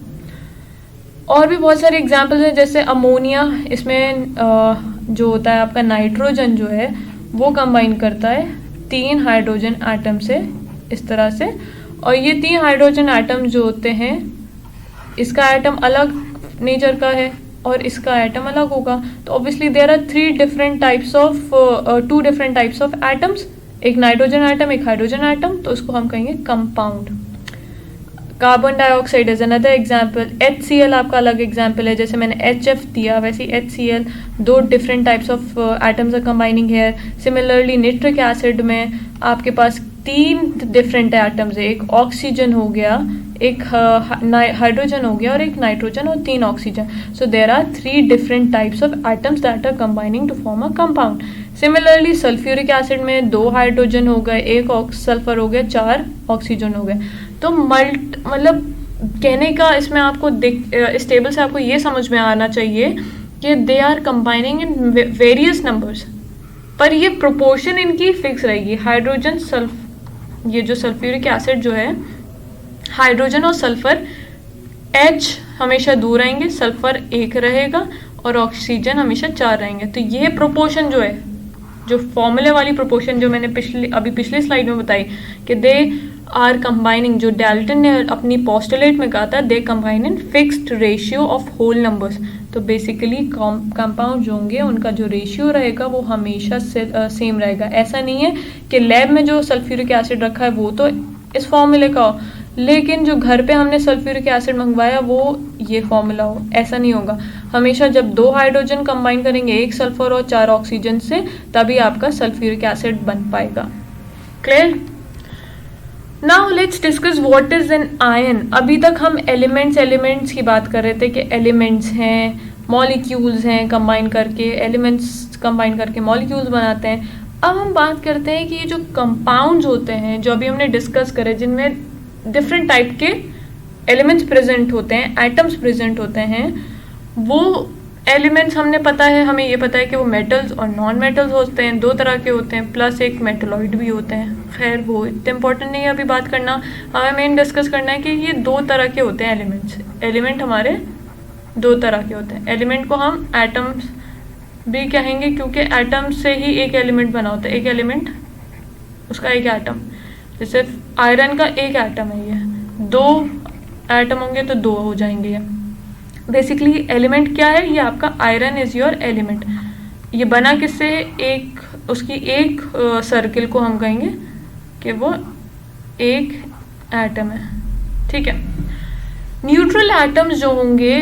और भी बहुत सारे एग्जाम्पल्स हैं, जैसे अमोनिया, इसमें जो होता है आपका नाइट्रोजन जो है वो कंबाइन करता है 3 हाइड्रोजन एटम से, इस तरह से। और ये 3 हाइड्रोजन एटम जो होते हैं, इसका एटम अलग नेचर का है और इसका एटम अलग होगा। तो obviously there are 2 different types of atoms, एक नाइट्रोजन एटम, एक हाइड्रोजन एटम, तो उसको हम कहेंगे compound. Carbon dioxide is another example. HCl आपका अलग एग्जाम्पल है, जैसे मैंने HF दिया वैसे HCl, 2 different types of atoms are combining here. Similarly nitric acid में आपके पास 3 डिफरेंट एटम्स है, एक ऑक्सीजन हो गया, एक हाइड्रोजन हो गया और एक नाइट्रोजन और 3 oxygen. So there are 3 different types of atoms that are combining to form a compound. Similarly sulphuric acid में 2 हाइड्रोजन हो गए, एक सल्फर हो गया, 4 ऑक्सीजन हो गए। तो मतलब कहने का इसमें आपको इस टेबल से आपको ये समझ में आना चाहिए कि they are combining in various numbers, पर ये प्रोपोर्शन इनकी फिक्स रहेगी। ये जो सल्फ्यूरिक एसिड जो है, हाइड्रोजन और सल्फर H हमेशा दूर रहेंगे, सल्फर 1 रहेगा और ऑक्सीजन हमेशा 4 रहेंगे। तो ये प्रोपोर्शन जो है, जो फॉर्मूले वाली प्रोपोर्शन जो मैंने पिछली स्लाइड में बताई कि दे आर कंबाइनिंग, जो डाल्टन ने अपनी पोस्टुलेट में कहा था, they combine in fixed ratio of whole numbers. तो बेसिकली कंपाउंड जो होंगे उनका जो रेशियो रहेगा वो हमेशा सेम रहेगा। ऐसा नहीं है कि लैब में जो सल्फ्यूरिक एसिड रखा है वो तो इस फॉर्मूले का हो, लेकिन जो घर पे हमने सल्फ्यूरिक एसिड मंगवाया वो ये फॉर्मूला हो, ऐसा नहीं होगा। हमेशा जब 2 हाइड्रोजन कंबाइन करेंगे, एक सल्फर और 4 ऑक्सीजन से, तभी आपका सल्फ्यूरिक एसिड बन पाएगा। Clear? Now let's discuss what is an ion. अभी तक हम एलिमेंट्स की बात कर रहे थे कि एलिमेंट्स हैं, मॉलिक्यूल्स हैं, कंबाइन करके एलिमेंट्स कंबाइन करके मॉलिक्यूल्स बनाते हैं। अब हम बात करते हैं कि ये जो कंपाउंड्स होते हैं जो अभी हमने डिस्कस करे, जिनमें डिफरेंट टाइप के एलिमेंट्स प्रेजेंट होते हैं, एटम्स प्रेजेंट होते हैं, वो एलिमेंट्स हमने पता है, हमें ये पता है कि वो मेटल्स और नॉन मेटल्स होते हैं, 2 तरह के होते हैं, प्लस एक मेटलॉइड भी होते हैं। खैर वो इतने इंपॉर्टेंट नहीं है अभी बात करना, हमें मेन डिस्कस करना है कि ये 2 तरह के होते हैं एलिमेंट्स। एलिमेंट हमारे 2 तरह के होते हैं। एलिमेंट को हम एटम्स भी कहेंगे क्योंकि एटम से ही एक एलिमेंट बना होता है, एक एलिमेंट उसका एक एटम। जैसे आयरन का एक एटम है, ये 2 एटम होंगे तो 2 हो जाएंगे ये। बेसिकली एलिमेंट क्या है, ये आपका आयरन इज योर एलिमेंट। ये बना किससे, एक उसकी एक सर्किल को हम कहेंगे कि वो एक एटम है, ठीक है। न्यूट्रल एटम्स जो होंगे,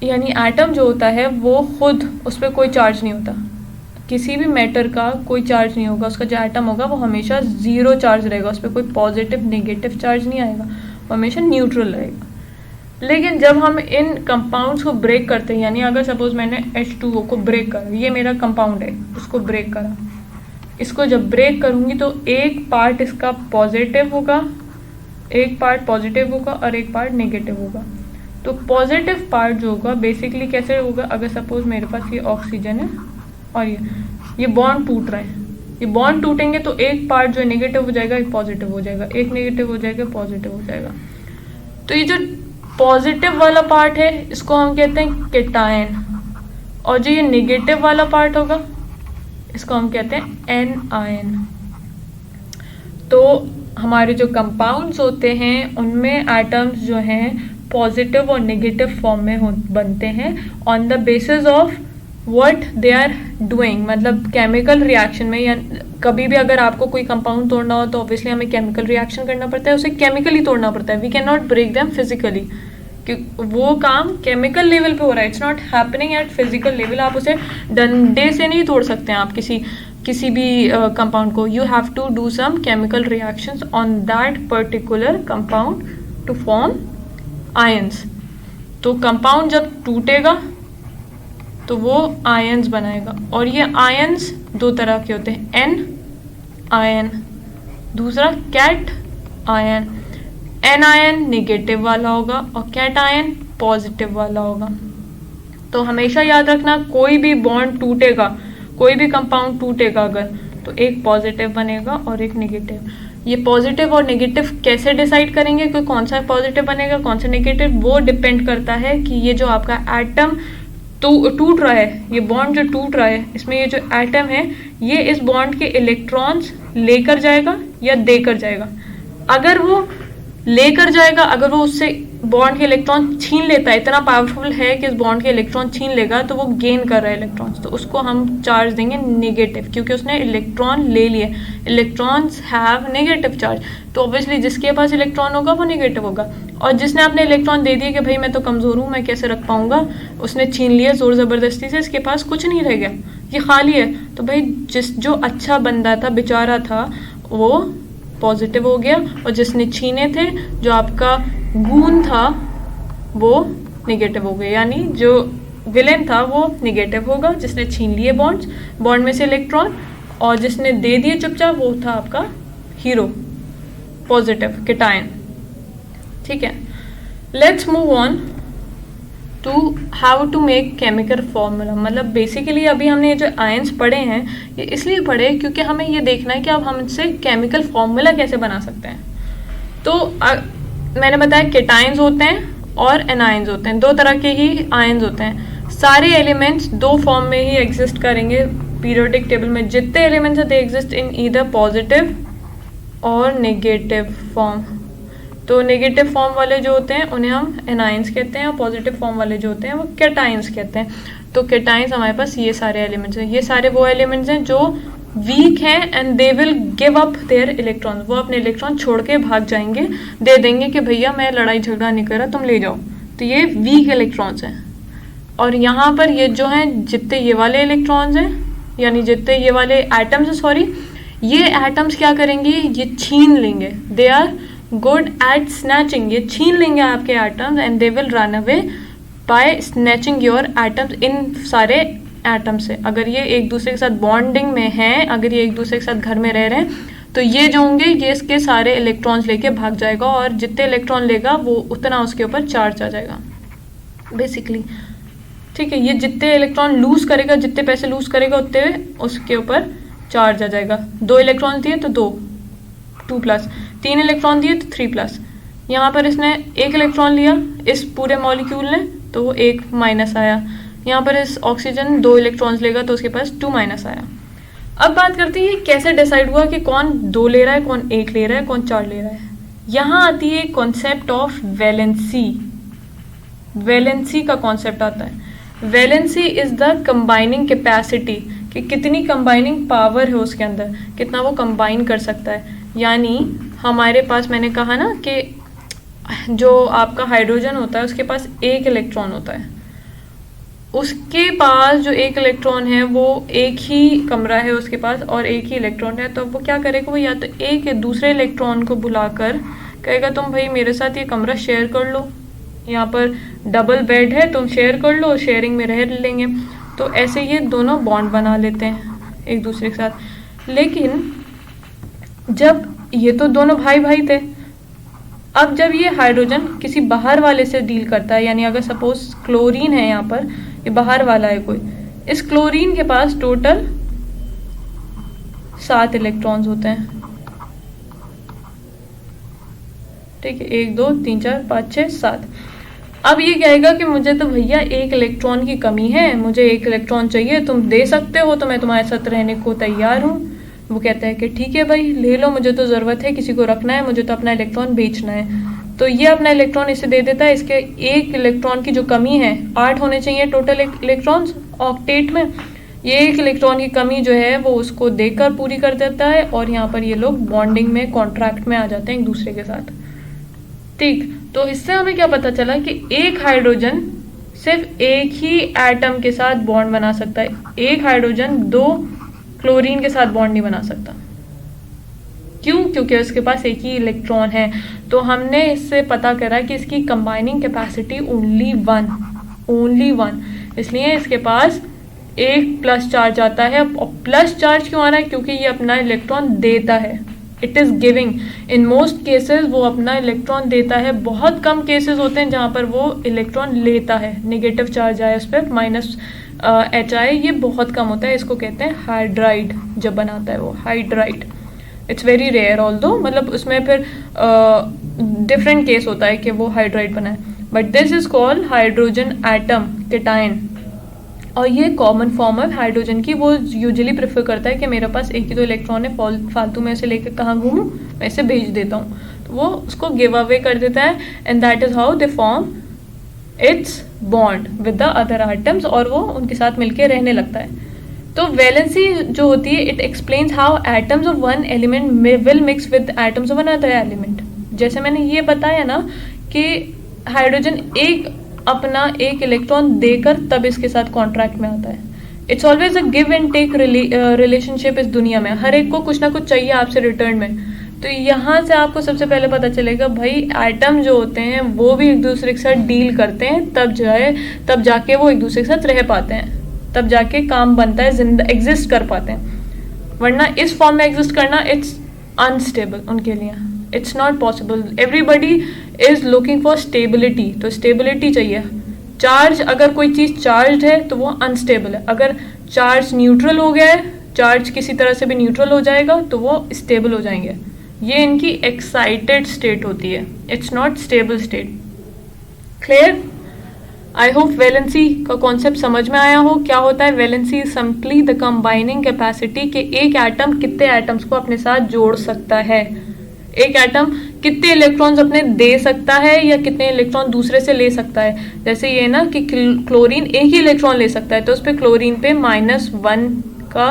यानी एटम जो होता है वो खुद, उस पर कोई चार्ज नहीं होता, किसी भी मैटर का कोई चार्ज नहीं होगा, उसका जो एटम होगा वो हमेशा 0 चार्ज रहेगा, उस पर कोई पॉजिटिव नेगेटिव चार्ज नहीं आएगा, वो हमेशा न्यूट्रल रहेगा। लेकिन जब हम इन कंपाउंड्स को ब्रेक करते हैं, यानी अगर सपोज मैंने H2O को ब्रेक करा, ये मेरा कंपाउंड है, उसको ब्रेक करा, इसको जब ब्रेक करूँगी तो एक पार्ट इसका पॉजिटिव होगा, एक पार्ट पॉजिटिव होगा और एक पार्ट नेगेटिव होगा। तो पॉजिटिव पार्ट जो होगा बेसिकली कैसे होगा, अगर सपोज मेरे पास ये ऑक्सीजन है और ये बॉन्ड टूट रहा है, ये बॉन्ड टूटेंगे तो एक पार्ट जो नेगेटिव हो जाएगा, एक पॉजिटिव हो जाएगा, एक नेगेटिव हो जाएगा, पॉजिटिव हो जाएगा। तो ये जो पॉजिटिव वाला पार्ट है इसको हम कहते हैं केटायन, और जो ये नेगेटिव वाला पार्ट होगा इसको हम कहते हैं एनायन। तो हमारे जो कंपाउंड्स होते हैं उनमें एटम्स जो हैं पॉजिटिव और नेगेटिव फॉर्म में बनते हैं on the basis of what they are doing, मतलब केमिकल रिएक्शन में। या कभी भी अगर आपको कोई कंपाउंड तोड़ना हो तो ऑब्वियसली हमें केमिकल रिएक्शन करना पड़ता है, उसे केमिकली तोड़ना पड़ता है। We can not break them physically, कि वो काम केमिकल लेवल पे हो रहा है, it's not happening at physical level. आप उसे डंडे से नहीं तोड़ सकते हैं आप किसी भी कंपाउंड को। You have to do some chemical reactions on that particular compound to form ions. तो कंपाउंड जब टूटेगा तो वो आयंस बनाएगा, और ये आयंस 2 तरह के होते हैं, एन आयन, दूसरा cation. Anion negative वाला होगा और कैट आयन पॉजिटिव वाला होगा। तो हमेशा याद रखना, कोई भी बॉन्ड टूटेगा, कोई भी कंपाउंड टूटेगा अगर, तो एक पॉजिटिव बनेगा और एक नेगेटिव। ये पॉजिटिव और नेगेटिव कैसे डिसाइड करेंगे कि कौन सा पॉजिटिव बनेगा कौन सा नेगेटिव, वो डिपेंड करता है कि ये जो आपका एटम टूट रहा है, ये बॉन्ड जो टूट रहा है, इसमें ये जो एटम है ये इस बॉन्ड के इलेक्ट्रॉन्स लेकर जाएगा या देकर जाएगा। अगर वो लेकर जाएगा, अगर वो उससे बॉन्ड के इलेक्ट्रॉन छीन लेता है, इतना पावरफुल है कि इस बॉन्ड के इलेक्ट्रॉन छीन लेगा, तो वो गेन कर रहा है इलेक्ट्रॉन्स, तो उसको हम चार्ज देंगे नेगेटिव, क्योंकि उसने इलेक्ट्रॉन ले लिए। इलेक्ट्रॉन्स हैव नेगेटिव चार्ज, तो ऑब्वियसली जिसके पास इलेक्ट्रॉन होगा वो नेगेटिव होगा। और जिसने अपने इलेक्ट्रॉन दे दिए कि भाई मैं तो कमज़ोर हूँ, मैं कैसे रख पाऊंगा, उसने छीन लिया जोर ज़बरदस्ती से, इसके पास कुछ नहीं रह गया, ये खाली है। तो भाई जो अच्छा बंदा था, बेचारा था, वो पॉजिटिव हो गया, और जिसने छीने थे, जो आपका गून था, वो नेगेटिव हो गया। यानी जो विलेन था वो नेगेटिव होगा, जिसने छीन लिए बॉन्ड में से इलेक्ट्रॉन, और जिसने दे दिए चुपचाप वो था आपका हीरो, पॉजिटिव केटायन। ठीक है, let's move on to how to make chemical formula. मतलब बेसिकली अभी हमने ये जो आयंस पढ़े हैं ये इसलिए पढ़े क्योंकि हमें ये देखना है कि अब हम इससे केमिकल फॉर्मूला कैसे बना सकते हैं। तो मैंने बताया केटायंस होते हैं और एनायंस होते हैं, 2 तरह के ही आयंस होते हैं। सारे एलिमेंट्स 2 फॉर्म में ही एग्जिस्ट करेंगे पीरियोडिक टेबल में। जितने एलिमेंट्स हैं they exist in either positive और नेगेटिव फॉर्म। तो नेगेटिव फॉर्म वाले जो होते हैं उन्हें हम एनायंस कहते हैं, और पॉजिटिव फॉर्म वाले जो होते हैं वो केटायंस कहते हैं। तो केटायंस हमारे पास ये सारे एलिमेंट्स हैं, ये सारे वो एलिमेंट्स हैं जो वीक हैं and they will give up there electron. वो अपने इलेक्ट्रॉन छोड़ के भाग जाएंगे, दे देंगे कि भैया मैं लड़ाई झगड़ा नहीं कर रहा, तुम ले जाओ। तो ये वीक इलेक्ट्रॉन्स हैं। और यहाँ पर ये जो हैं जितने ये वाले इलेक्ट्रॉन्स हैं, यानी जितने ये वाले एटम्स हैं, सॉरी, ये एटम्स क्या करेंगे, ये छीन लेंगे। They are good at snatching, ये छीन लेंगे आपके atoms and they will run away by snatching your atoms. इन सारे एटम से अगर ये एक दूसरे के साथ बॉन्डिंग में हैं, अगर ये एक दूसरे के साथ घर में रह रहे हैं, तो ये जो होंगे ये इसके सारे इलेक्ट्रॉन्स लेके भाग जाएगा और जितने इलेक्ट्रॉन लेगा वो उतना उसके ऊपर चार्ज आ जाएगा बेसिकली। ठीक है, ये जितने इलेक्ट्रॉन लूज करेगा, जितने पैसे लूज करेगा उतने उसके ऊपर चार्ज आ जाएगा। 2 इलेक्ट्रॉन दिए तो 2+, 3 इलेक्ट्रॉन दिए तो 3+। यहाँ पर इसने 1 इलेक्ट्रॉन लिया इस पूरे मॉलिक्यूल ने तो वो 1- आया। यहाँ पर इस ऑक्सीजन 2 इलेक्ट्रॉन्स लेगा तो उसके पास 2- आया। अब बात करते हैं कैसे डिसाइड हुआ कि कौन 2 ले रहा है, कौन 1 ले रहा है, कौन 4 ले रहा है। यहाँ आती है कॉन्सेप्ट ऑफ वैलेंसी। वैलेंसी का कॉन्सेप्ट आता है। Valency is the combining capacity, कि कितनी कंबाइनिंग पावर है उसके अंदर, कितना वो कंबाइन कर सकता है। यानी हमारे पास, मैंने कहा ना कि जो आपका हाइड्रोजन होता है उसके पास 1 इलेक्ट्रॉन होता है, उसके पास जो 1 इलेक्ट्रॉन है वो एक ही कमरा है उसके पास और 1 ही इलेक्ट्रॉन है, तो वो क्या करेगा, वो या तो एक दूसरे इलेक्ट्रॉन को बुलाकर कहेगा तुम भाई मेरे साथ ये कमरा शेयर कर लो, यहाँ पर डबल बेड है तुम शेयर कर लो, शेयरिंग में रह लेंगे। तो ऐसे ये दोनों बॉन्ड बना लेते हैं एक दूसरे के साथ। लेकिन जब ये तो दोनों भाई भाई थे, अब जब ये हाइड्रोजन किसी बाहर वाले से डील करता है, यानी अगर सपोज क्लोरीन है, यहाँ पर ये बाहर वाला है कोई, इस क्लोरीन के पास टोटल 7 इलेक्ट्रॉन्स होते हैं। ठीक है, 1 2 3 4 5 6 7। अब ये कहेगा कि मुझे तो भैया 1 इलेक्ट्रॉन की कमी है, मुझे 1 इलेक्ट्रॉन चाहिए, तुम दे सकते हो तो मैं तुम्हारे साथ रहने को तैयार हूँ। वो कहता है कि ठीक है भाई ले लो, मुझे तो ज़रूरत है, किसी को रखना है, मुझे तो अपना इलेक्ट्रॉन बेचना है। तो ये अपना इलेक्ट्रॉन इसे दे देता है। इसके 1 इलेक्ट्रॉन की जो कमी है, 8 होने चाहिए टोटल इलेक्ट्रॉन्स ऑक्टेट में, ये 1 इलेक्ट्रॉन की कमी जो है वो उसको देकर पूरी कर देता है और यहाँ पर ये लोग बॉन्डिंग में, कॉन्ट्रैक्ट में आ जाते हैं एक दूसरे के साथ। ठीक, तो इससे हमें क्या पता चला कि एक हाइड्रोजन सिर्फ एक ही एटम के साथ बॉन्ड बना सकता है, एक हाइड्रोजन 2 क्लोरीन के साथ बॉन्ड नहीं बना सकता। क्यों? क्योंकि उसके पास एक ही इलेक्ट्रॉन है। तो हमने इससे पता करा कि इसकी कंबाइनिंग कैपेसिटी ओनली 1, इसलिए इसके पास 1+ चार्ज आता है। और प्लस चार्ज क्यों आ रहा है? क्योंकि ये अपना इलेक्ट्रॉन देता है, it is giving. In most cases वो अपना इलेक्ट्रॉन देता है, बहुत कम केसेस होते हैं जहाँ पर वो इलेक्ट्रॉन लेता है, नेगेटिव चार्ज आए उस पर -H आए, ये बहुत कम होता है। इसको कहते हैं हाइड्राइड, जब बनाता है वो hydride. It's very rare although, मतलब उसमें फिर डिफरेंट केस होता है कि वो हाइड्राइड बनाए, but this is called hydrogen atom cation. और ये कॉमन फॉर्म है हाइड्रोजन की। वो यूजुअली प्रेफर करता है कि मेरे पास एक ही तो इलेक्ट्रॉन है, फालतू में इसे लेकर कहाँ घूमूं, मैं इसे भेज देता हूँ। तो वो उसको गिव अवे कर देता है and that is how they form it's bond with the other items, और वो उनके साथ मिलके रहने लगता है। तो वैलेंसी जो होती है, it explains how atoms of one element will mix with atoms of another element. जैसे मैंने ये बताया ना कि हाइड्रोजन अपना एक इलेक्ट्रॉन देकर तब इसके साथ कॉन्ट्रैक्ट में आता है। It's always a give and take relationship इस दुनिया में, हर एक को कुछ ना कुछ चाहिए आपसे रिटर्न में। तो यहाँ से आपको सबसे पहले पता चलेगा भाई एटम जो होते हैं वो भी एक दूसरे के साथ डील करते हैं, तब जाके वो एक दूसरे के साथ रह पाते हैं, तब जाके काम बनता है, जिंदा एग्जिस्ट कर पाते हैं। वरना इस फॉर्म में एग्जिस्ट करना इट्स अनस्टेबल उनके लिए, it's not possible. Everybody is looking for stability, तो स्टेबिलिटी चाहिए। चार्ज, अगर कोई चीज़ चार्ज है तो वो अनस्टेबल है, अगर चार्ज न्यूट्रल हो गया है, चार्ज किसी तरह से भी न्यूट्रल हो जाएगा तो वो स्टेबल हो जाएंगे। ये इनकी एक्साइटेड स्टेट होती है, it's not stable state. Clear? I hope valency का कॉन्सेप्ट समझ में आया हो। क्या होता है valency? Simply the combining capacity कि एक एटम कितने एटम्स को अपने साथ जोड़ सकता है, एक एटम कितने इलेक्ट्रॉन्स अपने दे सकता है या कितने इलेक्ट्रॉन दूसरे से ले सकता है। जैसे ये ना कि क्लोरीन एक ही इलेक्ट्रॉन ले सकता है, तो उस पर क्लोरीन पे -1 का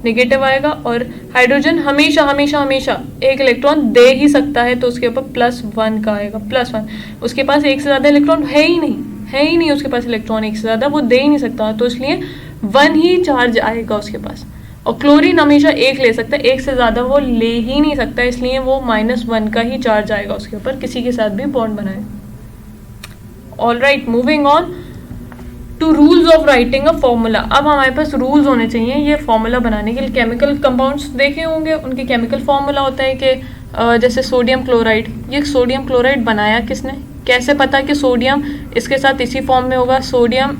नेगेटिव आएगा, और हाइड्रोजन हमेशा हमेशा हमेशा एक इलेक्ट्रॉन दे ही सकता है, तो उसके ऊपर +1 का आएगा, +1। उसके पास एक से ज़्यादा इलेक्ट्रॉन है ही नहीं उसके पास इलेक्ट्रॉन एक से ज़्यादा वो दे ही नहीं सकता, तो इसलिए 1 ही चार्ज आएगा उसके पास। और क्लोरीन हमेशा एक ले सकता है, एक से ज़्यादा वो ले ही नहीं सकता, इसलिए वो -1 का ही चार्ज आएगा उसके ऊपर, किसी के साथ भी बॉन्ड बनाए। All right, moving on to rules of writing a formula. अब हमारे पास रूल्स होने चाहिए ये फॉर्मूला बनाने के लिए। केमिकल कंपाउंड्स देखे होंगे, उनके केमिकल फॉर्मूला होता है कि जैसे सोडियम क्लोराइड, ये सोडियम क्लोराइड बनाया किसने, कैसे पता कि सोडियम इसके साथ इसी फॉर्म में होगा, सोडियम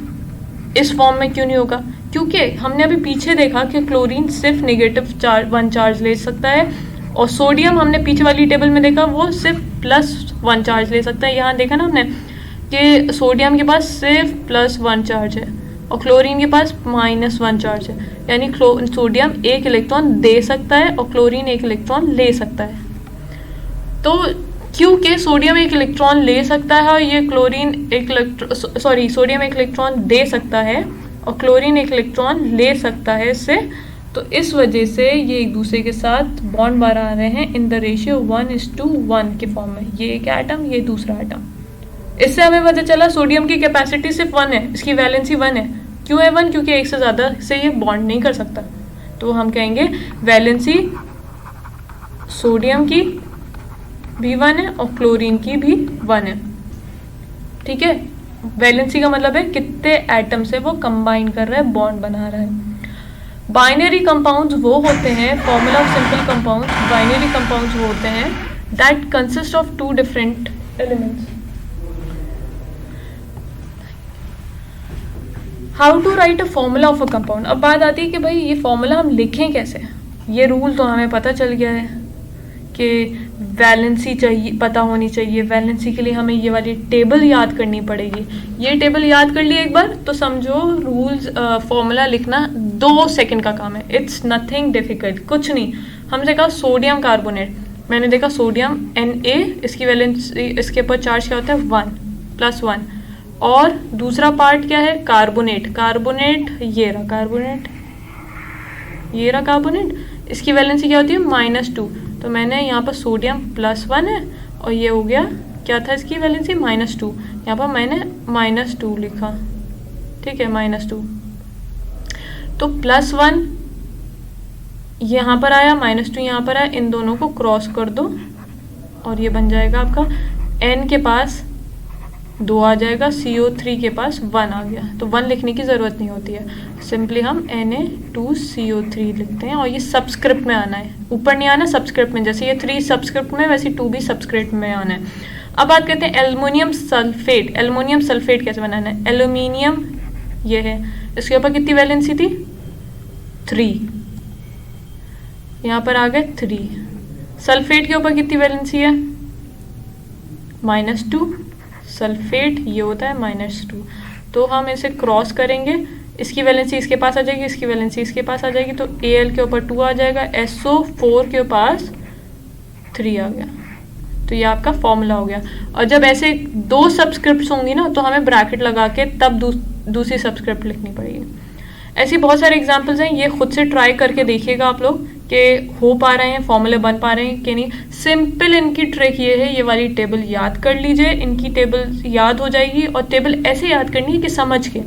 इस फॉर्म में क्यों नहीं होगा, क्योंकि हमने अभी पीछे देखा कि क्लोरीन सिर्फ नेगेटिव वन चार्ज ले सकता है और सोडियम हमने पीछे वाली टेबल में देखा वो सिर्फ +1 चार्ज ले सकता है। यहाँ देखा ना हमने कि सोडियम के पास सिर्फ +1 चार्ज है और क्लोरीन के पास -1 चार्ज है, यानी सोडियम 1 इलेक्ट्रॉन दे सकता है और क्लोरीन 1 इलेक्ट्रॉन ले सकता है। तो क्योंकि सोडियम 1 इलेक्ट्रॉन ले सकता है और ये क्लोरीन सोडियम 1 इलेक्ट्रॉन दे सकता है और क्लोरीन 1 इलेक्ट्रॉन ले सकता है इससे, तो इस वजह से ये एक दूसरे के साथ बॉन्ड बना रहे हैं इन द रेशियो 1:1 के फॉर्म में, ये एक एटम ये दूसरा एटम। इससे हमें पता चला सोडियम की कैपेसिटी सिर्फ 1 है, इसकी वैलेंसी 1 है। क्यों है 1? क्योंकि एक से ज़्यादा से ये बॉन्ड नहीं कर सकता, तो हम कहेंगे वैलेंसी सोडियम की भी 1 है और क्लोरीन की भी 1 है। ठीक है, वैलेंसी का मतलब है कितने एटम से वो कंबाइन कर रहा है, बॉन्ड बना रहा है। बाइनरी कंपाउंड्स वो होते हैं, formula of simple compounds, binary compounds वो होते हैं that consist of 2 different elements. How to write a formula of a compound. अब बात आती है कि भाई ये फॉर्मूला हम लिखें कैसे। ये रूल तो हमें पता चल गया है कि वैलेंसी चाहिए, पता होनी चाहिए। वैलेंसी के लिए हमें ये वाली टेबल याद करनी पड़ेगी। ये टेबल याद कर ली एक बार तो समझो रूल्स फॉर्मूला लिखना 2 सेकंड का काम है। इट्स नथिंग डिफिकल्ट, कुछ नहीं। हमसे कहा सोडियम कार्बोनेट, मैंने देखा सोडियम Na, इसकी वैलेंसी, इसके ऊपर चार्ज क्या होता है 1+1। और दूसरा पार्ट क्या है कार्बोनेट, कार्बोनेट ये रहा कार्बोनेट, ये रहा कार्बोनेट, इसकी वैलेंसी क्या होती है -2। तो मैंने यहाँ पर सोडियम +1 है और ये हो गया क्या था इसकी वैलेंसी -2, यहाँ पर मैंने -2 लिखा। ठीक है, -2 तो +1 यहाँ पर आया, -2 यहाँ पर आया, इन दोनों को क्रॉस कर दो और ये बन जाएगा आपका N के पास 2 आ जाएगा, CO3 के पास 1 आ गया। तो 1 लिखने की ज़रूरत नहीं होती है, सिंपली हम Na2CO3 लिखते हैं और ये सबस्क्रिप्ट में आना है, ऊपर नहीं आना, सबस्क्रिप्ट में। जैसे ये 3 सबस्क्रिप्ट में वैसे 2 भी सबस्क्रिप्ट में आना है। अब बात करते हैं एल्युमिनियम सल्फेट। एल्युमिनियम सल्फेट कैसे बनाना है। एल्युमिनियम ये है, इसके ऊपर कितनी वैलेंसी थी 3, यहाँ पर आ गए 3। सल्फेट के ऊपर कितनी वैलेंसी है -2, सल्फेट ये होता है -2। तो हम इसे क्रॉस करेंगे, इसकी वैलेंसी इसके पास आ जाएगी, इसकी वैलेंसी इसके पास आ जाएगी, तो Al के ऊपर 2 आ जाएगा, SO4 के पास 3 आ गया। तो ये आपका फॉर्मूला हो गया। और जब ऐसे 2 सब्सक्रिप्ट्स होंगी ना तो हमें ब्रैकेट लगा के तब दूसरी सब्सक्रिप्ट लिखनी पड़ेगी। ऐसी बहुत सारे एग्जाम्पल्स हैं, ये खुद से ट्राई करके देखिएगा आप लोग कि हो पा रहे हैं, फॉर्मूले बन पा रहे हैं कि नहीं। सिंपल इनकी ट्रिक ये है, ये वाली टेबल याद कर लीजिए, इनकी टेबल याद हो जाएगी। और टेबल ऐसे याद करनी है कि समझ के